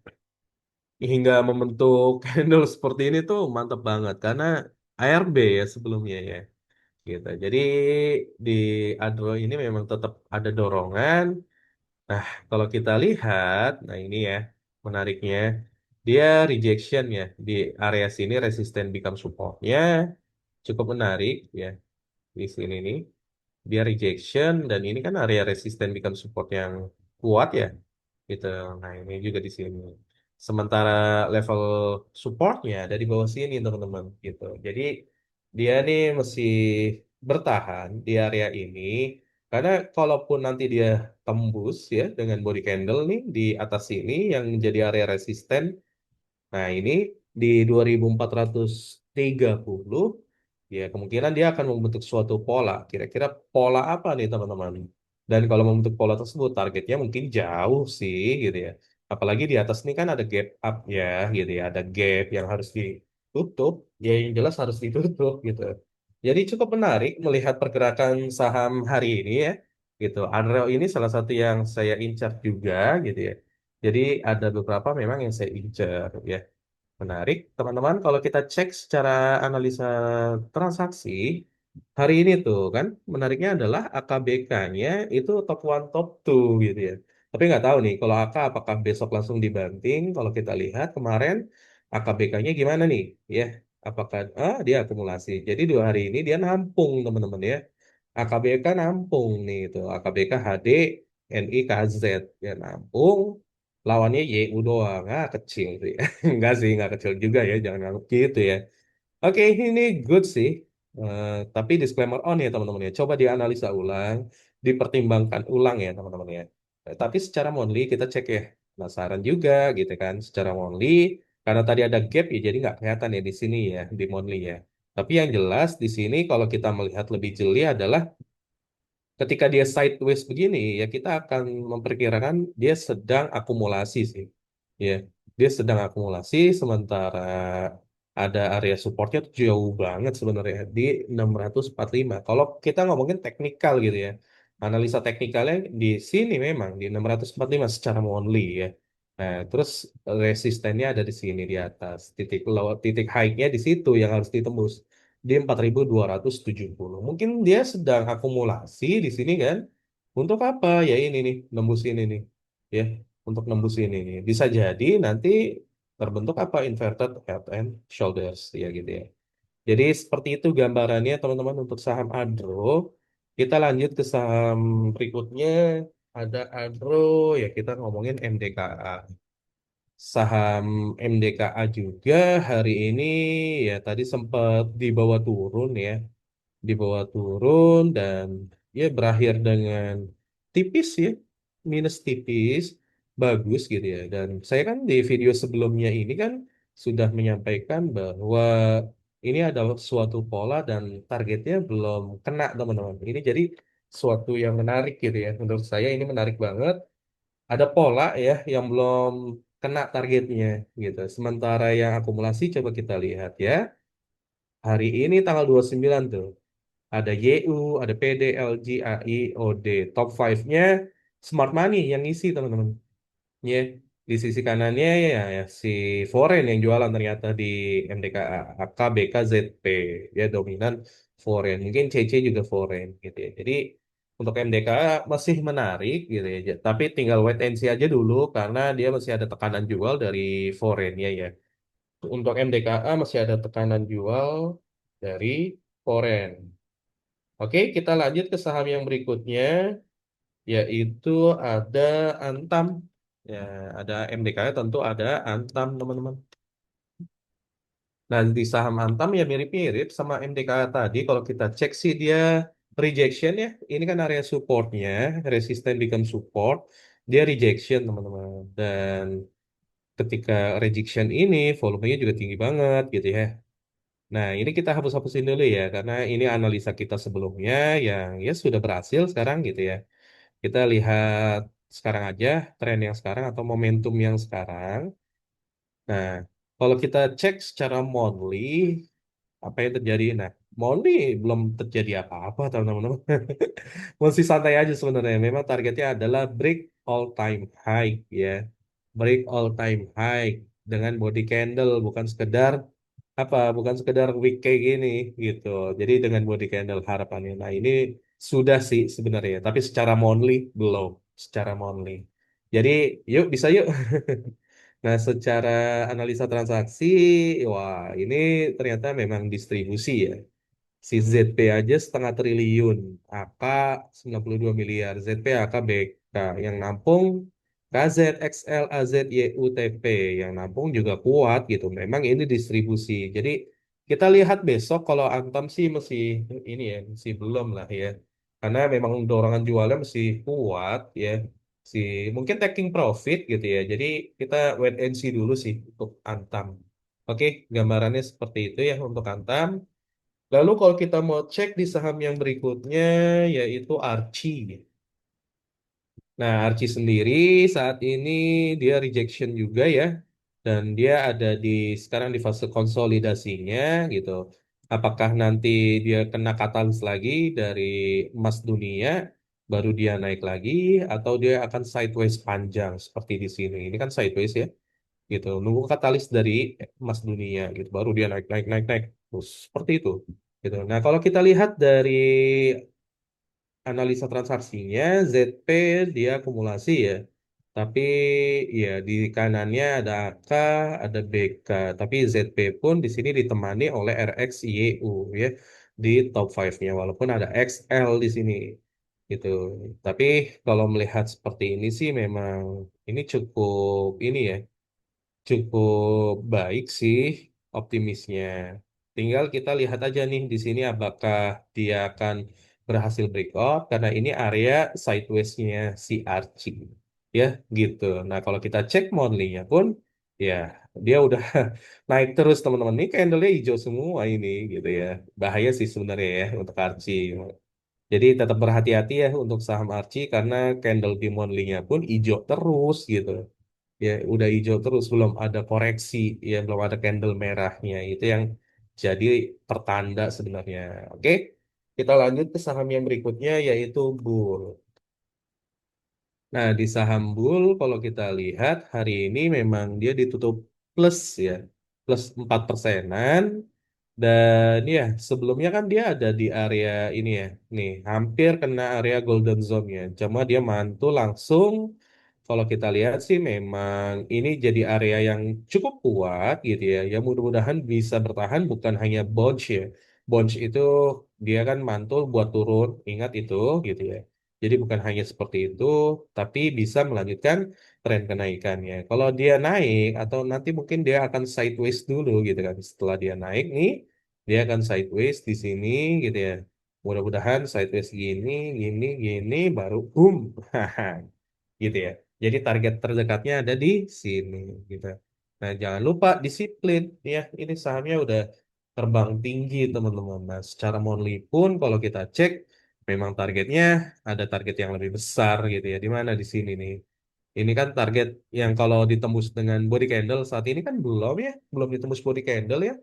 Hingga membentuk candle seperti ini tuh mantap banget karena ARB ya sebelumnya ya. gitu. Jadi di Adro ini memang tetap ada dorongan. Nah, kalau kita lihat, nah ini ya menariknya, dia rejection ya di area sini resisten become supportnya cukup menarik ya di sini nih. Dia rejection dan ini kan area resisten become support yang kuat ya gitu. Nah, ini juga di sini. Sementara level supportnya ada di bawah sini teman-teman gitu. Jadi dia nih masih bertahan di area ini karena kalaupun nanti dia tembus ya dengan body candle nih di atas sini yang menjadi area resisten. Nah, ini di 2430 ya kemungkinan dia akan membentuk suatu pola. Kira-kira pola apa nih teman-teman? Dan kalau membentuk pola tersebut targetnya mungkin jauh sih gitu ya. Apalagi di atas ini kan ada gap up ya gitu ya. Ada gap yang harus ditutup. Ya yang jelas harus ditutup gitu. Jadi cukup menarik melihat pergerakan saham hari ini ya. Gitu. Unreal ini salah satu yang saya incar juga gitu ya. Jadi ada beberapa memang yang saya incar ya. Menarik, teman-teman. Kalau kita cek secara analisa transaksi, hari ini tuh kan, menariknya adalah AKBK-nya itu top one, top two gitu ya. Tapi nggak tahu nih, kalau AK apakah besok langsung dibanting? Kalau kita lihat kemarin, AKBK-nya gimana nih? Ya, apakah dia akumulasi. Jadi 2 hari ini dia nampung, teman-teman ya. AKBK nampung nih itu, AKBK HD, NI, KZ ya nampung. Lawannya YU doang, kecil sih. Enggak sih, enggak kecil juga ya, jangan nganggap gitu ya. Oke, ini good sih. Tapi disclaimer on ya teman-teman ya. Coba dianalisa ulang, dipertimbangkan ulang ya teman-teman ya. Tapi secara monthly kita cek ya. Penasaran juga gitu kan. Secara monthly, karena tadi ada gap ya, jadi nggak kelihatan ya di sini ya, di monthly ya. Tapi yang jelas di sini kalau kita melihat lebih jeli adalah ketika dia sideways begini ya kita akan memperkirakan dia sedang akumulasi sih ya dia sedang akumulasi sementara ada area supportnya tuh jauh banget sebenarnya di 645 kalau kita ngomongin teknikal gitu ya analisa teknikalnya di sini memang di 645 secara monthly ya. Nah, terus resistennya ada di sini di atas. Titik low, titik high-nya di situ yang harus ditembus di 4270. Mungkin dia sedang akumulasi di sini kan. Untuk apa? Ya ini nih, nembus ini nih. Ya, untuk nembus ini nih. Bisa jadi nanti terbentuk apa? Inverted head and shoulders ya gitu ya. Jadi seperti itu gambarannya teman-teman untuk saham Adro. Kita lanjut ke saham berikutnya. Ada Adro, ya kita ngomongin MDKA. Saham MDKA juga hari ini ya tadi sempat dibawa turun ya, dibawa turun dan ya berakhir dengan tipis ya, minus tipis, bagus gitu ya. Dan saya kan di video sebelumnya ini kan sudah menyampaikan bahwa ini adalah suatu pola dan targetnya belum kena teman-teman. Ini jadi suatu yang menarik gitu ya. Menurut saya ini menarik banget ada pola ya yang belum kena targetnya gitu. Sementara yang akumulasi coba kita lihat ya. Hari ini tanggal 29 tuh. Ada YU, ada PD, LG, AI, OD. Top 5-nya Smart Money yang ngisi teman-teman. Ya, di sisi kanannya ya si Foreign yang jualan ternyata di MDKA, AK, BK, ZP. Ya dominan Foreign. Mungkin CC juga Foreign gitu ya. Jadi untuk MDKA masih menarik gitu ya. Tapi tinggal wait and see aja dulu karena dia masih ada tekanan jual dari Foreign ya. Untuk MDKA masih ada tekanan jual dari Foreign. Oke, kita lanjut ke saham yang berikutnya yaitu ada Antam. Ya, ada MDK tentu ada Antam, teman-teman. Nah, di saham Antam ya mirip-mirip sama MDK tadi. Kalau kita cek sih dia rejection ya. Ini kan area supportnya, resisten become support. Dia rejection, teman-teman. Dan ketika rejection ini, volumenya juga tinggi banget gitu ya. Nah, ini kita hapus-hapusin dulu ya, karena ini analisa kita sebelumnya yang ya sudah berhasil sekarang gitu ya. Kita lihat sekarang aja tren yang sekarang atau momentum yang sekarang. Nah, kalau kita cek secara monthly, apa yang terjadi? Nah, monthly belum terjadi apa-apa, teman-teman. Masih santai aja sebenarnya. Memang targetnya adalah break all time high ya. Break all time high dengan body candle, bukan sekedar apa bukan sekedar week kayak gini gitu. Jadi dengan body candle harapannya. Nah, ini sudah sih sebenarnya, tapi secara monthly belum, secara monthly. Jadi yuk bisa yuk. Nah, secara analisa transaksi, wah ini ternyata memang distribusi ya. Si ZP aja 0,5 triliun, AK 92 miliar, ZP AK BK yang nampung KZ, XL, AZ, YUTP yang nampung juga kuat gitu. Memang ini distribusi. Jadi kita lihat besok kalau Antam sih masih ini ya, masih belum lah ya. Karena memang dorongan jualnya masih kuat ya. Si mungkin taking profit gitu ya. Jadi kita wait and see dulu sih untuk Antam. Oke, gambarannya seperti itu ya untuk Antam. Lalu kalau kita mau cek di saham yang berikutnya yaitu Archie. Nah, Archie sendiri saat ini dia rejection juga ya. Dan dia ada di sekarang di fase konsolidasinya gitu. Apakah nanti dia kena katalis lagi dari emas dunia baru dia naik lagi atau dia akan sideways panjang seperti di sini. Ini kan sideways ya gitu. Nunggu katalis dari emas dunia gitu baru dia naik naik naik naik. Terus seperti itu gitu. Nah, kalau kita lihat dari analisa transaksinya, ZP dia akumulasi ya. Tapi ya di kanannya ada AK, ada BK. Tapi ZP pun di sini ditemani oleh RXYU ya di top 5-nya. Walaupun ada XL di sini gitu. Tapi kalau melihat seperti ini sih memang ini cukup ini ya cukup baik sih optimisnya. Tinggal kita lihat aja nih di sini apakah dia akan berhasil breakout karena ini area sideways-nya si Archie. Ya, gitu. Nah, kalau kita cek monthly-nya pun ya dia udah naik terus teman-teman. Ini candle-nya hijau semua ini gitu ya. Bahaya sih sebenarnya ya untuk Archie. Jadi tetap berhati-hati ya untuk saham Archie karena candle di monthly-nya pun hijau terus gitu ya udah hijau terus belum ada koreksi ya belum ada candle merahnya itu yang jadi pertanda sebenarnya. Oke, kita lanjut ke saham yang berikutnya yaitu Bull. Nah, di saham Bull kalau kita lihat hari ini memang dia ditutup plus ya, plus 4%-an. Dan ya, sebelumnya kan dia ada di area ini ya, nih hampir kena area golden zone-nya. Cuma dia mantul langsung. Kalau kita lihat sih memang ini jadi area yang cukup kuat gitu ya. Ya mudah-mudahan bisa bertahan bukan hanya bounce ya. Bounce itu dia kan mantul buat turun, ingat itu gitu ya. Jadi bukan hanya seperti itu, tapi bisa melanjutkan tren kenaikannya. Kalau dia naik atau nanti mungkin dia akan sideways dulu gitu kan. Setelah dia naik nih, dia akan sideways di sini gitu ya. Mudah-mudahan sideways gini, gini, gini, baru boom. Gitu ya. Jadi target terdekatnya ada di sini gitu. Nah, jangan lupa disiplin ya. Ini sahamnya udah terbang tinggi teman-teman. Nah, secara monthly pun kalau kita cek memang targetnya ada target yang lebih besar gitu ya. Di mana di sini nih. Ini kan target yang kalau ditembus dengan body candle saat ini kan belum ya, belum ditembus body candle ya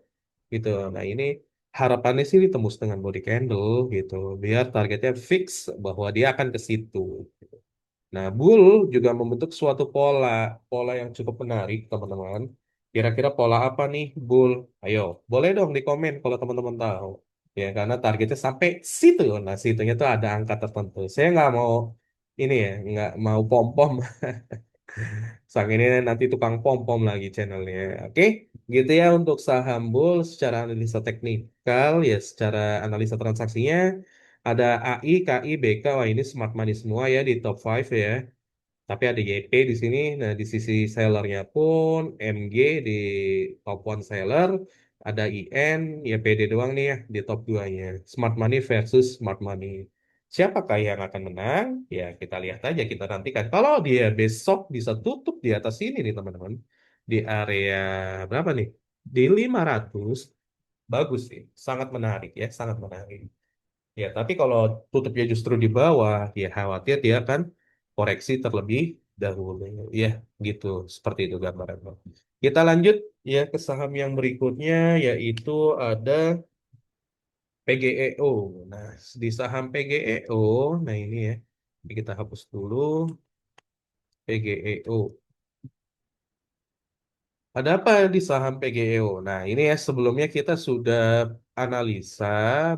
gitu. Nah, ini harapannya sih ditembus dengan body candle gitu. Biar targetnya fix bahwa dia akan ke situ. Nah, Bull juga membentuk suatu pola, pola yang cukup menarik, teman-teman. Kira-kira pola apa nih, Bull? Ayo, boleh dong di komen kalau teman-teman tahu. Ya, karena targetnya sampai situ. Nah, situnya tuh ada angka tertentu. Saya nggak mau ini ya, nggak mau pom-pom. Sang ini nanti tukang pom-pom lagi channelnya. Oke, gitu ya untuk saham Bull secara analisa teknikal, ya secara analisa transaksinya. Ada AI, KI, BK, wah ini smart money semua ya di top 5 ya. Tapi ada YP di sini. Nah, di sisi sellernya pun MG di top one seller, ada IN, ya PD doang nih ya di top 2-nya. Smart Money versus Smart Money. Siapakah yang akan menang? Ya, kita lihat aja, kita nantikan. Kalau dia besok bisa tutup di atas ini nih, teman-teman. Di area berapa nih? Di 500, bagus sih. Sangat menarik ya, sangat menarik. Ya, tapi kalau tutupnya justru di bawah, ya khawatir dia akan koreksi terlebih dahulu. Ya, gitu. Seperti itu gambarannya. Kita lanjut ya ke saham yang berikutnya, yaitu ada PGEO. Nah, di saham PGEO, nah ini ya, ini kita hapus dulu PGEO. Ada apa di saham PGEO? Nah, ini ya sebelumnya kita sudah analisa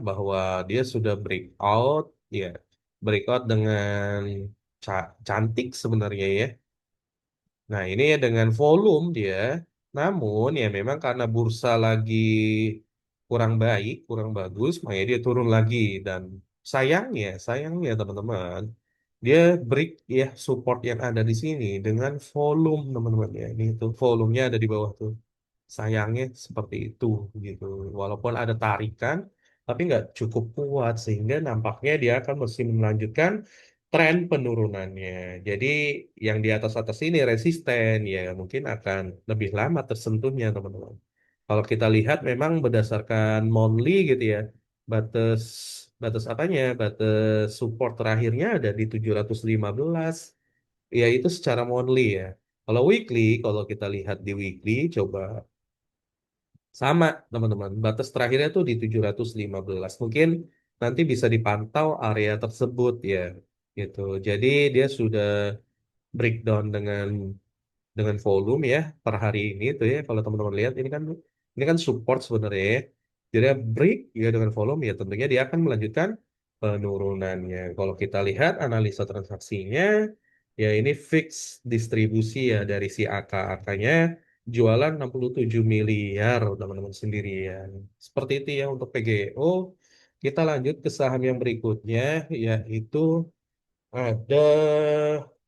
bahwa dia sudah breakout, ya, breakout dengan cantik sebenarnya ya. Nah, ini ya dengan volume dia, namun ya memang karena bursa lagi kurang baik, kurang bagus, makanya dia turun lagi dan sayangnya teman-teman, dia break ya support yang ada di sini dengan volume teman-teman ya. Ini tuh volumenya ada di bawah tuh. Sayangnya seperti itu gitu. Walaupun ada tarikan, tapi nggak cukup kuat sehingga nampaknya dia akan mesti melanjutkan tren penurunannya. Jadi yang di atas-atas ini resisten ya mungkin akan lebih lama tersentuhnya teman-teman. Kalau kita lihat memang berdasarkan monthly gitu ya, batas batas apanya? Batas support terakhirnya ada di 715. Ya itu secara monthly ya. Kalau weekly, kalau kita lihat di weekly, coba sama, teman-teman. Batas terakhirnya tuh di 715. Mungkin nanti bisa dipantau area tersebut ya. Gitu. Jadi dia sudah breakdown dengan volume ya per hari ini tuh ya. Kalau teman-teman lihat ini kan support sebenarnya ya. Jadi dia break ya dengan volume ya tentunya dia akan melanjutkan penurunannya. Kalau kita lihat analisa transaksinya ya ini fix distribusi ya dari si AK-AK-nya jualan 67 miliar teman-teman sendirian. Seperti itu ya untuk PGO. Kita lanjut ke saham yang berikutnya yaitu ada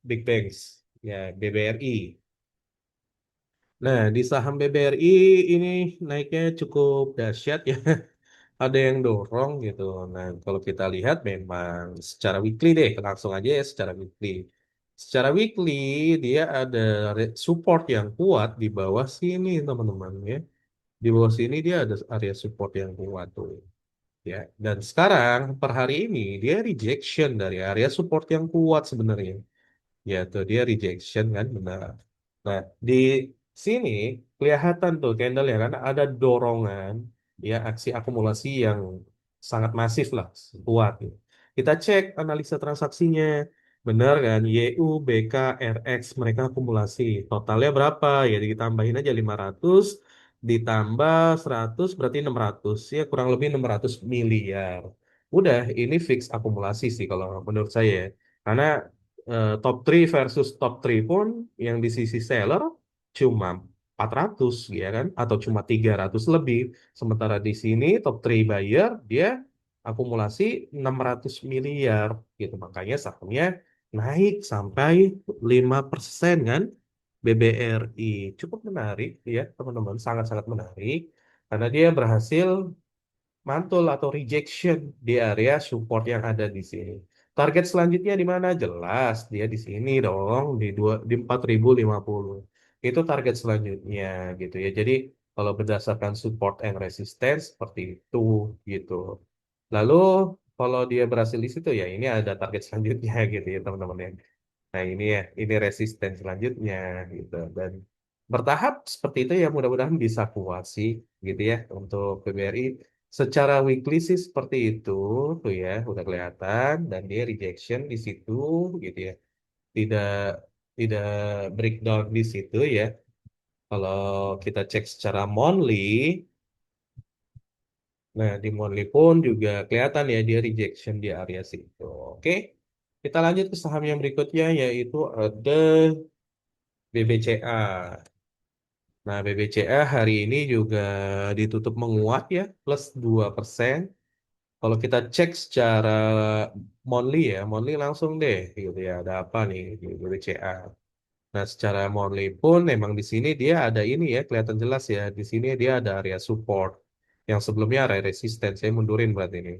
Big Banks ya BBRI. Nah, di saham BBRI ini naiknya cukup dahsyat ya. Ada yang dorong gitu. Nah, kalau kita lihat memang secara weekly deh, langsung aja ya secara weekly. Secara weekly dia ada support yang kuat di bawah sini teman-teman ya. Di bawah sini dia ada area support yang kuat tuh. Ya, dan sekarang per hari ini dia rejection dari area support yang kuat sebenarnya. Ya, tuh dia rejection kan benar. Nah, di sini kelihatan tuh candle ya kan ada dorongan ya aksi akumulasi yang sangat masif lah, kuat gitu. Kita cek analisa transaksinya. Benar kan? YU, BK, RX mereka akumulasi. Totalnya berapa? Ya ditambahin aja 500 ditambah 100 berarti 600 ya kurang lebih 600 miliar. Udah, ini fix akumulasi sih kalau menurut saya ya. Karena top 3 versus top 3 pun yang di sisi seller cuma 400 ya kan atau cuma 300 lebih sementara di sini top 3 buyer dia akumulasi 600 miliar gitu makanya sahamnya naik sampai 5% kan BBRI cukup menarik ya teman-teman sangat-sangat menarik karena dia berhasil mantul atau rejection di area support yang ada di sini. Target selanjutnya di mana? Jelas dia di sini dong di 4050. Itu target selanjutnya gitu ya. Jadi kalau berdasarkan support and resistance seperti itu gitu. Lalu kalau dia berhasil di situ ya ini ada target selanjutnya gitu ya teman-teman ya. Nah ini ya, ini resisten selanjutnya gitu dan bertahap seperti itu ya mudah-mudahan bisa kuat sih gitu ya untuk PBRI. Secara weekly sih seperti itu tuh ya udah kelihatan dan dia rejection di situ gitu ya. Tidak tidak breakdown di situ ya. Kalau kita cek secara monthly, nah di monthly pun juga kelihatan ya dia rejection di area situ. Oke. Kita lanjut ke saham yang berikutnya yaitu ada BBCA. Nah, BBCA hari ini juga ditutup menguat ya, plus 2%. Kalau kita cek secara monthly ya, monthly langsung deh gitu ya, ada apa nih di BBCA. Nah, secara monthly pun memang di sini dia ada ini ya, kelihatan jelas ya. Di sini dia ada area support. Yang sebelumnya area resisten, saya mundurin berarti ini.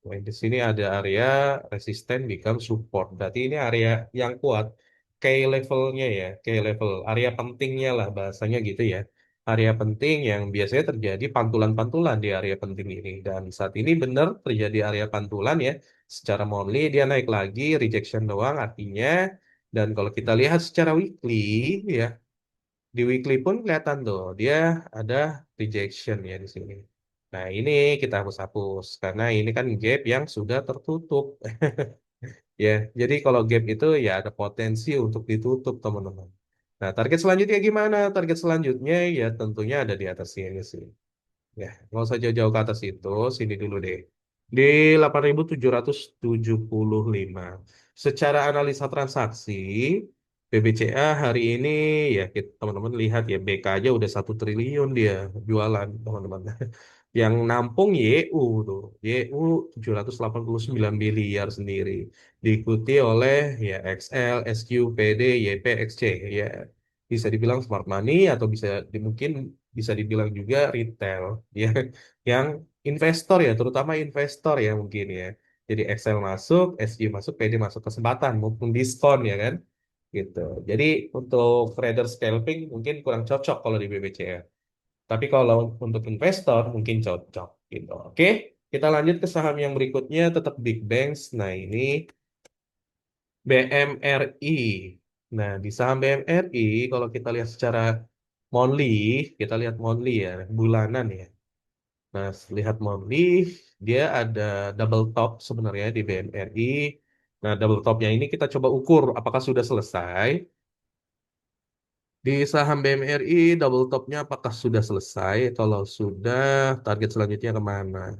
Nah, di sini ada area resisten become support. Berarti ini area yang kuat. Key levelnya ya, key level. Area pentingnya lah bahasanya gitu ya. Area penting yang biasanya terjadi pantulan-pantulan di area penting ini. Dan saat ini benar terjadi area pantulan ya. Secara monthly dia naik lagi, rejection doang artinya. Dan kalau kita lihat secara weekly ya, di weekly pun kelihatan tuh, dia ada rejection ya di sini. Nah, ini kita hapus-hapus karena ini kan gap yang sudah tertutup. Ya, jadi kalau gap itu ya ada potensi untuk ditutup, teman-teman. Nah, target selanjutnya gimana? Target selanjutnya ya tentunya ada di atas sini sih. Ya, nggak usah jauh-jauh ke atas itu, sini dulu deh. Di 8.775. Secara analisa transaksi, BBCA hari ini ya teman-teman lihat ya BK aja udah 1 triliun dia jualan teman-teman. Yang nampung YU tuh, YU 789 miliar sendiri. Diikuti oleh ya XL, SQ, PD, YP, XC ya. Bisa dibilang smart money atau mungkin bisa dibilang juga retail ya yang investor ya terutama investor ya mungkin ya jadi Excel masuk, SG masuk, PD masuk kesempatan maupun diskon ya kan gitu. Jadi untuk trader scalping mungkin kurang cocok kalau di BBCA. Tapi kalau untuk investor mungkin cocok gitu. Oke, kita lanjut ke saham yang berikutnya tetap Big Banks. Nah, ini BMRI. Nah, di saham BMRI kalau kita lihat secara monthly, kita lihat monthly ya, bulanan ya. Nah, lihat monthly, dia ada double top sebenarnya di BMRI. Nah, double topnya ini kita coba ukur apakah sudah selesai. Di saham BMRI, double topnya apakah sudah selesai? Kalau sudah, target selanjutnya kemana?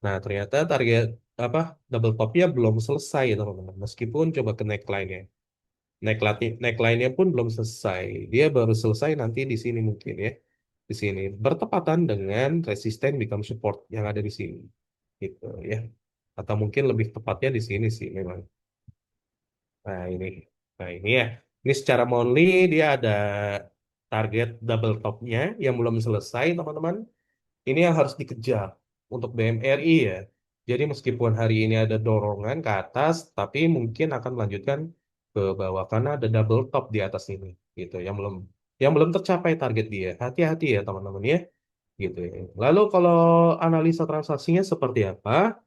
Nah, ternyata target apa double topnya belum selesai, teman-teman. Meskipun coba ke neckline-nya. Neckline-nya pun belum selesai. Dia baru selesai nanti di sini mungkin ya. Di sini. Bertepatan dengan resisten become support yang ada di sini. Gitu ya. Atau mungkin lebih tepatnya di sini sih memang. Nah ini, nah ini ya. Ini secara monthly dia ada target double topnya yang belum selesai teman-teman. Ini yang harus dikejar untuk BMRI ya. Jadi meskipun hari ini ada dorongan ke atas, tapi mungkin akan melanjutkan ke bawah karena ada double top di atas ini, gitu. Yang belum tercapai target dia. Hati-hati ya teman-teman ya, gitu ya. Lalu kalau analisa transaksinya seperti apa?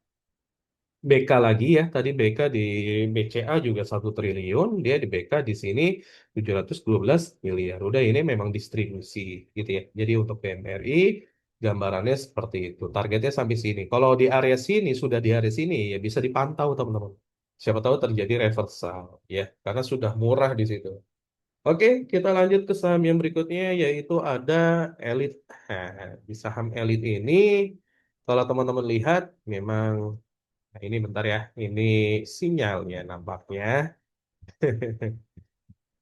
BK lagi ya, tadi BK di BCA juga 1 triliun, dia di BK di sini 712 miliar. Udah ini memang distribusi gitu ya. Jadi untuk PMRI gambarannya seperti itu. Targetnya sampai sini. Kalau di area sini sudah di area sini ya bisa dipantau teman-teman. Siapa tahu terjadi reversal ya, karena sudah murah di situ. Oke, kita lanjut ke saham yang berikutnya yaitu ada Elit. Nah, di saham Elit ini kalau teman-teman lihat memang nah, ini bentar ya, ini sinyalnya nampaknya.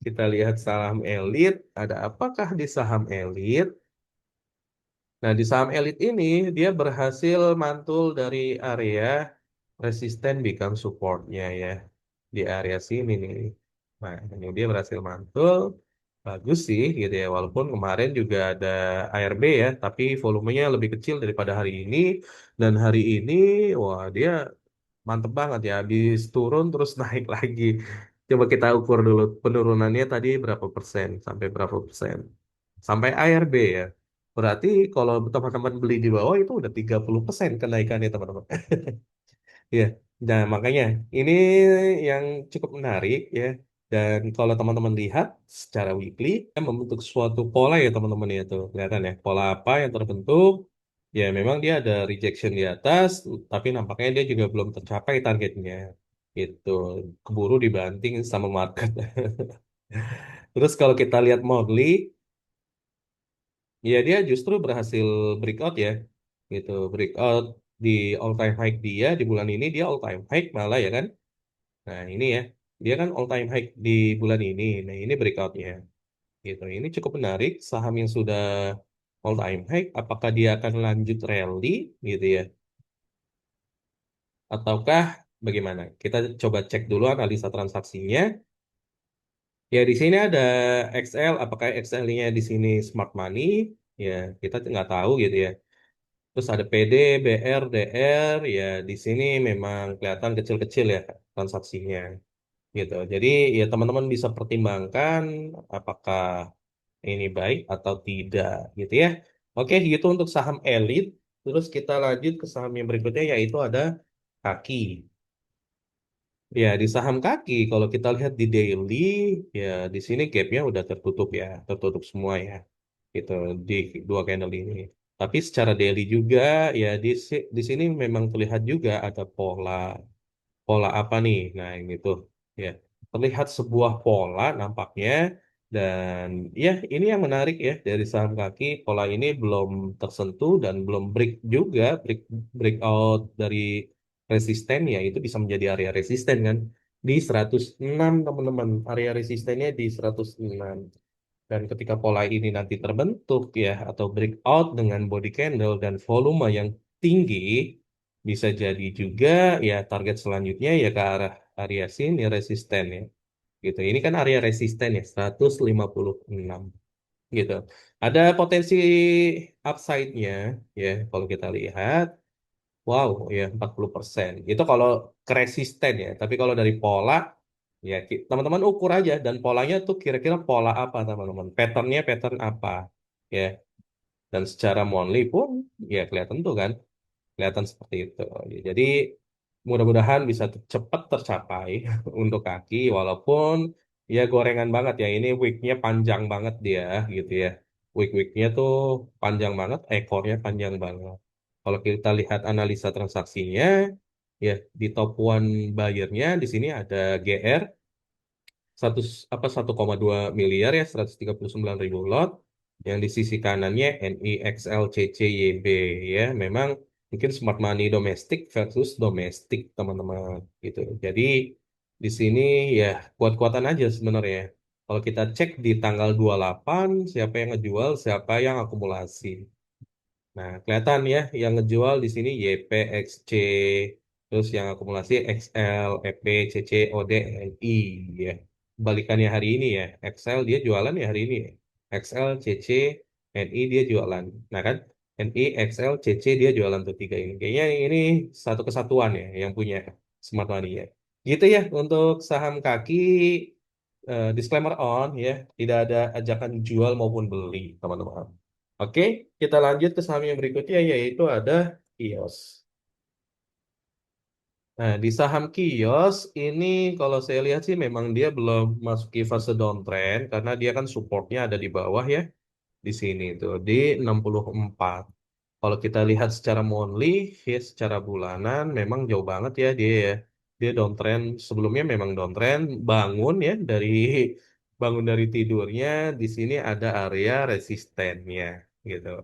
Kita lihat saham elit, ada apakah di saham elit? Nah, di saham elit ini dia berhasil mantul dari area resisten become supportnya ya. Di area sini nih. Nah, ini dia berhasil mantul. Bagus sih gitu ya. Walaupun kemarin juga ada ARB ya, tapi volumenya lebih kecil daripada hari ini. Dan hari ini, wah dia mantep banget ya, habis turun terus naik lagi. Coba kita ukur dulu penurunannya tadi berapa persen, sampai berapa persen. Sampai ARB ya. Berarti kalau teman-teman beli di bawah itu udah 30% kenaikannya teman-teman. Ya, nah makanya ini yang cukup menarik ya. Dan kalau teman-teman lihat secara weekly, kan membentuk suatu pola ya teman-teman ya tuh. Kelihatan ya, pola apa yang terbentuk. Ya memang dia ada rejection di atas, tapi nampaknya dia juga belum tercapai targetnya. Gitu, keburu dibanting sama market. Terus kalau kita lihat monthly, ya dia justru berhasil breakout ya. Gitu, breakout di all time high dia di bulan ini dia all time high malah ya kan. Nah, ini ya. Dia kan all time high di bulan ini. Nah, ini breakoutnya. Gitu. Ini cukup menarik. Saham yang sudah all time high, apakah dia akan lanjut rally gitu ya? Ataukah bagaimana? Kita coba cek dulu analisa transaksinya. Ya, di sini ada XL. Apakah XL-nya di sini smart money? Ya, kita nggak tahu gitu ya. Terus ada PD, BR, DR. Ya, di sini memang kelihatan kecil-kecil ya transaksinya. Gitu. Jadi ya teman-teman bisa pertimbangkan apakah ini baik atau tidak gitu ya. Oke, gitu untuk saham elit. Terus kita lanjut ke saham yang berikutnya yaitu ada kaki. Ya, di saham kaki kalau kita lihat di daily ya di sini gapnya udah tertutup ya, tertutup semua ya. Gitu di dua candle ini. Tapi secara daily juga ya di sini memang terlihat juga ada pola. Pola apa nih? Nah, ini tuh ya. Terlihat sebuah pola nampaknya Dan ya, ini yang menarik ya dari saham kaki, pola ini belum tersentuh dan belum breakout dari resisten ya, itu bisa menjadi area resisten kan di 106 teman-teman. Area resistennya di 106. Dan ketika pola ini nanti terbentuk ya atau breakout dengan body candle dan volume yang tinggi, bisa jadi juga ya target selanjutnya ya ke arah area sini resisten ya gitu. Ini kan area resisten ya 156 gitu. Ada potensi upside-nya ya kalau kita lihat. Wow, ya 40%. Itu kalau resisten ya. Tapi kalau dari pola ya teman-teman ukur aja dan polanya tuh kira-kira pola apa teman-teman. Patternnya pattern apa ya. Dan secara monthly pun ya kelihatan tuh kan. Kelihatan seperti itu. Ya, jadi mudah-mudahan bisa cepat tercapai untuk kaki walaupun ya gorengan banget ya. Ini weeknya panjang banget dia gitu ya. Weeknya tuh panjang banget, ekornya panjang banget. Kalau kita lihat analisa transaksinya ya di top one buyernya di sini ada GR 1,2 miliar ya 139.000 lot, yang di sisi kanannya NIXLCCYB ya, memang mungkin smart money domestik versus domestik teman-teman gitu. Jadi di sini ya kuat-kuatan aja sebenarnya. Kalau kita cek di tanggal 28 siapa yang ngejual siapa yang akumulasi. Nah, kelihatan ya yang ngejual di sini YPXC, terus yang akumulasi XL, EP, CC, OD, NI ya. Balikannya hari ini ya, XL dia jualan ya hari ini ya. XL, CC, NI dia jualan. Nah kan, NI, XL, CC dia jualan tuh tiga ini. Kayaknya ini satu kesatuan ya yang punya Smart Money ya. Gitu ya untuk saham kaki, disclaimer on ya, tidak ada ajakan jual maupun beli teman-teman. Oke, kita lanjut ke saham yang berikutnya yaitu ada kios. Nah, di saham kios ini kalau saya lihat sih memang dia belum masuki fase downtrend karena dia kan supportnya ada di bawah ya, di sini tuh di 64. Kalau kita lihat secara monthly, ya secara bulanan memang jauh banget ya dia ya. Dia downtrend sebelumnya memang downtrend bangun ya dari tidurnya di sini ada area resistennya gitu.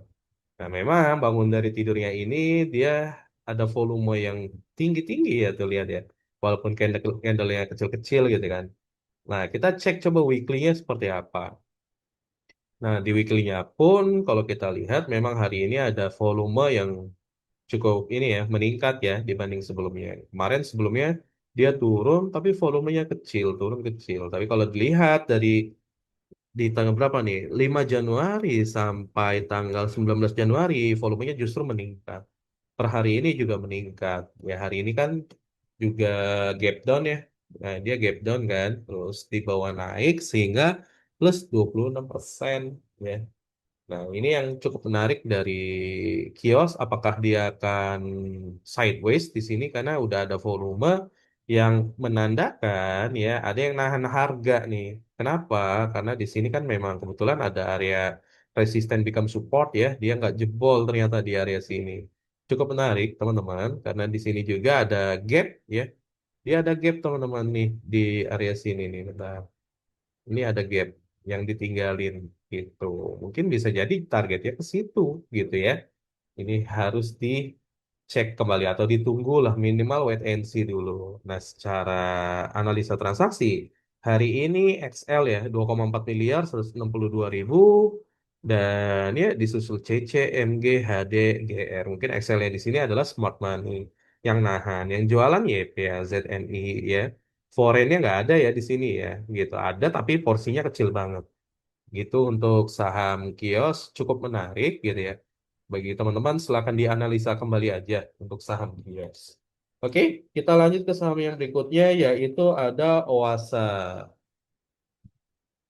Nah, memang bangun dari tidurnya ini dia ada volume yang tinggi-tinggi ya tuh lihat ya. Walaupun candle-nya kecil-kecil gitu kan. Nah, kita cek coba weekly-nya seperti apa. Nah, di weekly-nya pun kalau kita lihat memang hari ini ada volume yang cukup ini ya, meningkat ya dibanding sebelumnya. Kemarin sebelumnya dia turun tapi volumenya kecil, turun kecil. Tapi kalau dilihat dari di tanggal berapa nih? 5 Januari sampai tanggal 19 Januari volumenya justru meningkat. Per hari ini juga meningkat. Ya hari ini kan juga gap down ya. Nah, dia gap down kan, terus di bawah naik sehingga plus 26% ya. Nah, ini yang cukup menarik dari kios, apakah dia akan sideways di sini karena udah ada volume yang menandakan ya ada yang nahan harga nih. Kenapa? Karena di sini kan memang kebetulan ada area resisten become support ya, dia nggak jebol ternyata di area sini. Cukup menarik teman-teman, karena di sini juga ada gap ya. Dia ada gap teman-teman nih di area sini nih. Bentar. Ini ada gap yang ditinggalin gitu. Mungkin bisa jadi targetnya ke situ gitu ya. Ini harus dicek kembali atau ditunggu lah minimal wait and see dulu. Nah, secara analisa transaksi hari ini XL ya 2,4 miliar 162.000 dan ya disusul CC, MG, HD, GR. Mungkin XL yang di sini adalah smart money yang nahan, yang jualan YP ya, ZNI ya. Foreignnya nggak ada ya di sini ya, gitu. Ada tapi porsinya kecil banget. Gitu untuk saham kios cukup menarik gitu ya. Bagi teman-teman silakan dianalisa kembali aja untuk saham kios. Oke, kita lanjut ke saham yang berikutnya yaitu ada Oasa.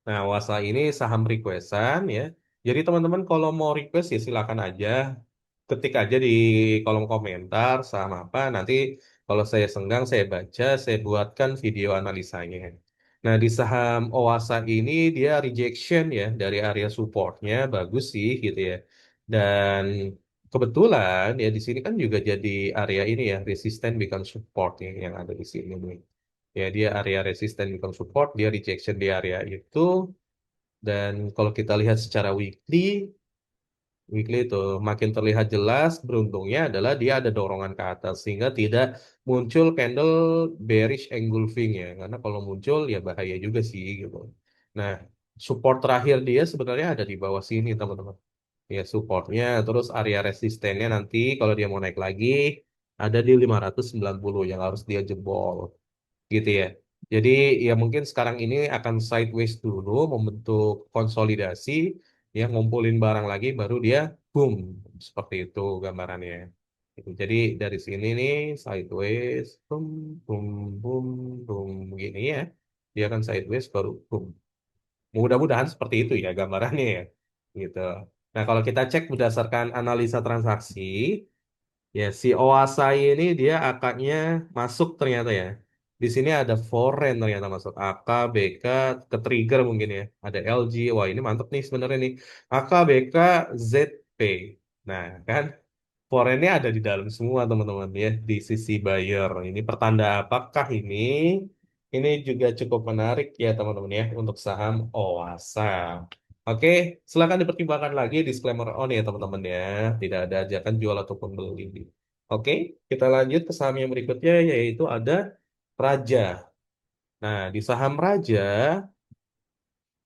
Nah, Wasa ini saham requestan ya. Jadi teman-teman kalau mau request ya silakan aja. Ketik aja di kolom komentar saham apa. Nanti kalau saya senggang saya baca, saya buatkan video analisanya. Nah, di saham Owasa ini dia rejection ya dari area supportnya bagus sih gitu ya. Dan kebetulan ya di sini kan juga jadi area ini ya resisten become support ya, yang ada di sini nih. Ya, dia area resisten become support, dia rejection di area itu. Dan kalau kita lihat secara weekly itu makin terlihat jelas, beruntungnya adalah dia ada dorongan ke atas sehingga tidak muncul candle bearish engulfing ya, karena kalau muncul ya bahaya juga sih gitu. Nah, support terakhir dia sebenarnya ada di bawah sini teman-teman. Ya supportnya, terus area resistennya nanti kalau dia mau naik lagi ada di 590 yang harus dia jebol gitu ya. Jadi ya mungkin sekarang ini akan sideways dulu membentuk konsolidasi, ya ngumpulin barang lagi baru dia boom, seperti itu gambarannya. Gitu. Jadi dari sini nih sideways boom boom boom boom gini ya. Dia akan sideways baru boom. Mudah-mudahan seperti itu ya gambarannya ya. Gitu. Nah, kalau kita cek berdasarkan analisa transaksi, ya, si Oasai ini dia akadnya masuk ternyata ya. Di sini ada foreign ternyata masuk AK, BK, ke trigger mungkin ya. Ada LG. Wah, ini mantep nih sebenarnya nih. AK, BK, ZP. Nah, kan foreignnya ada di dalam semua teman-teman ya di sisi buyer. Ini pertanda apakah ini? Ini juga cukup menarik ya teman-teman ya untuk saham Oasa. Oke, silakan dipertimbangkan lagi disclaimer on ya teman-teman ya. Tidak ada ajakan jual ataupun beli. Oke, kita lanjut ke saham yang berikutnya yaitu ada Raja. Nah, di saham Raja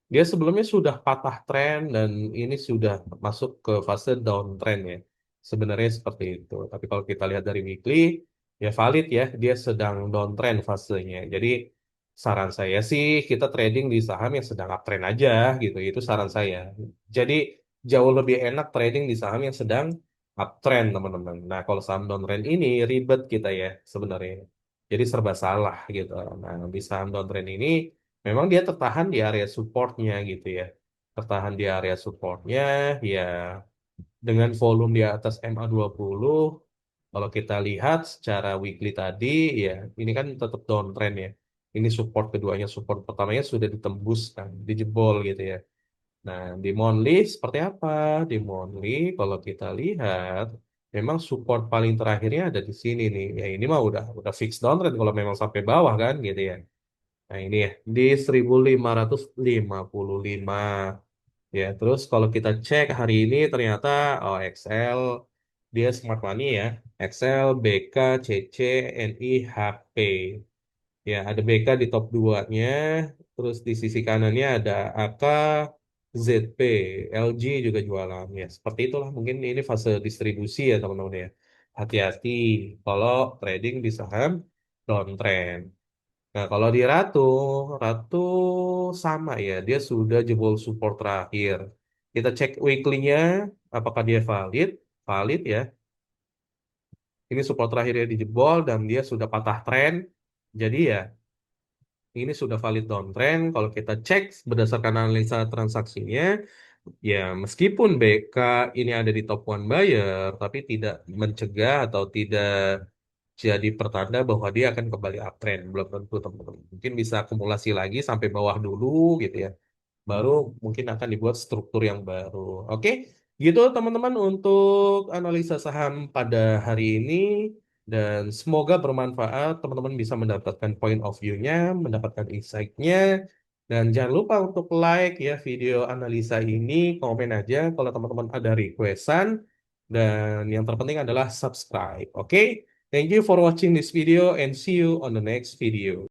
dia sebelumnya sudah patah tren dan ini sudah masuk ke fase downtrend ya. Sebenarnya seperti itu. Tapi kalau kita lihat dari weekly, ya valid ya, dia sedang downtrend fasenya. Jadi saran saya sih kita trading di saham yang sedang uptrend aja gitu. Itu saran saya. Jadi jauh lebih enak trading di saham yang sedang uptrend teman-teman. Nah kalau saham downtrend ini ribet kita ya sebenarnya. Jadi serba salah gitu. Nah di saham downtrend ini memang dia tertahan di area supportnya gitu ya. Tertahan di area supportnya ya dengan volume di atas MA20. Kalau kita lihat secara weekly tadi ya ini kan tetap downtrend ya. Ini support keduanya, support pertamanya sudah ditembus kan, dijebol gitu ya. Nah, di monthly seperti apa? Di monthly kalau kita lihat memang support paling terakhirnya ada di sini nih. Ya ini mah udah fix downtrend kalau memang sampai bawah kan gitu ya. Nah, ini ya di 1555. Ya, terus kalau kita cek hari ini ternyata oh XL dia smart money ya. XL, BK, CC, NI, HP. Ya, ada BK di top 2-nya, terus di sisi kanannya ada AK, ZP, LG juga jualan. Ya, seperti itulah mungkin ini fase distribusi ya teman-teman ya. Hati-hati kalau trading di saham downtrend. Nah, kalau di Ratu sama ya, dia sudah jebol support terakhir. Kita cek weekly-nya, apakah dia valid? Valid ya. Ini support terakhirnya dijebol dan dia sudah patah tren. Jadi ya, ini sudah valid downtrend. Kalau kita cek berdasarkan analisa transaksinya, ya meskipun BK ini ada di top one buyer, tapi tidak mencegah atau tidak jadi pertanda bahwa dia akan kembali uptrend. Belum tentu teman-teman. Mungkin bisa akumulasi lagi sampai bawah dulu gitu ya. Baru mungkin akan dibuat struktur yang baru. Oke, gitu teman-teman untuk analisa saham pada hari ini. Dan semoga bermanfaat. Teman-teman bisa mendapatkan point of view-nya, mendapatkan insight-nya. Dan jangan lupa untuk like ya video analisa ini, komen aja kalau teman-teman ada requestan. Dan yang terpenting adalah subscribe. Oke, thank you for watching this video and see you on the next video.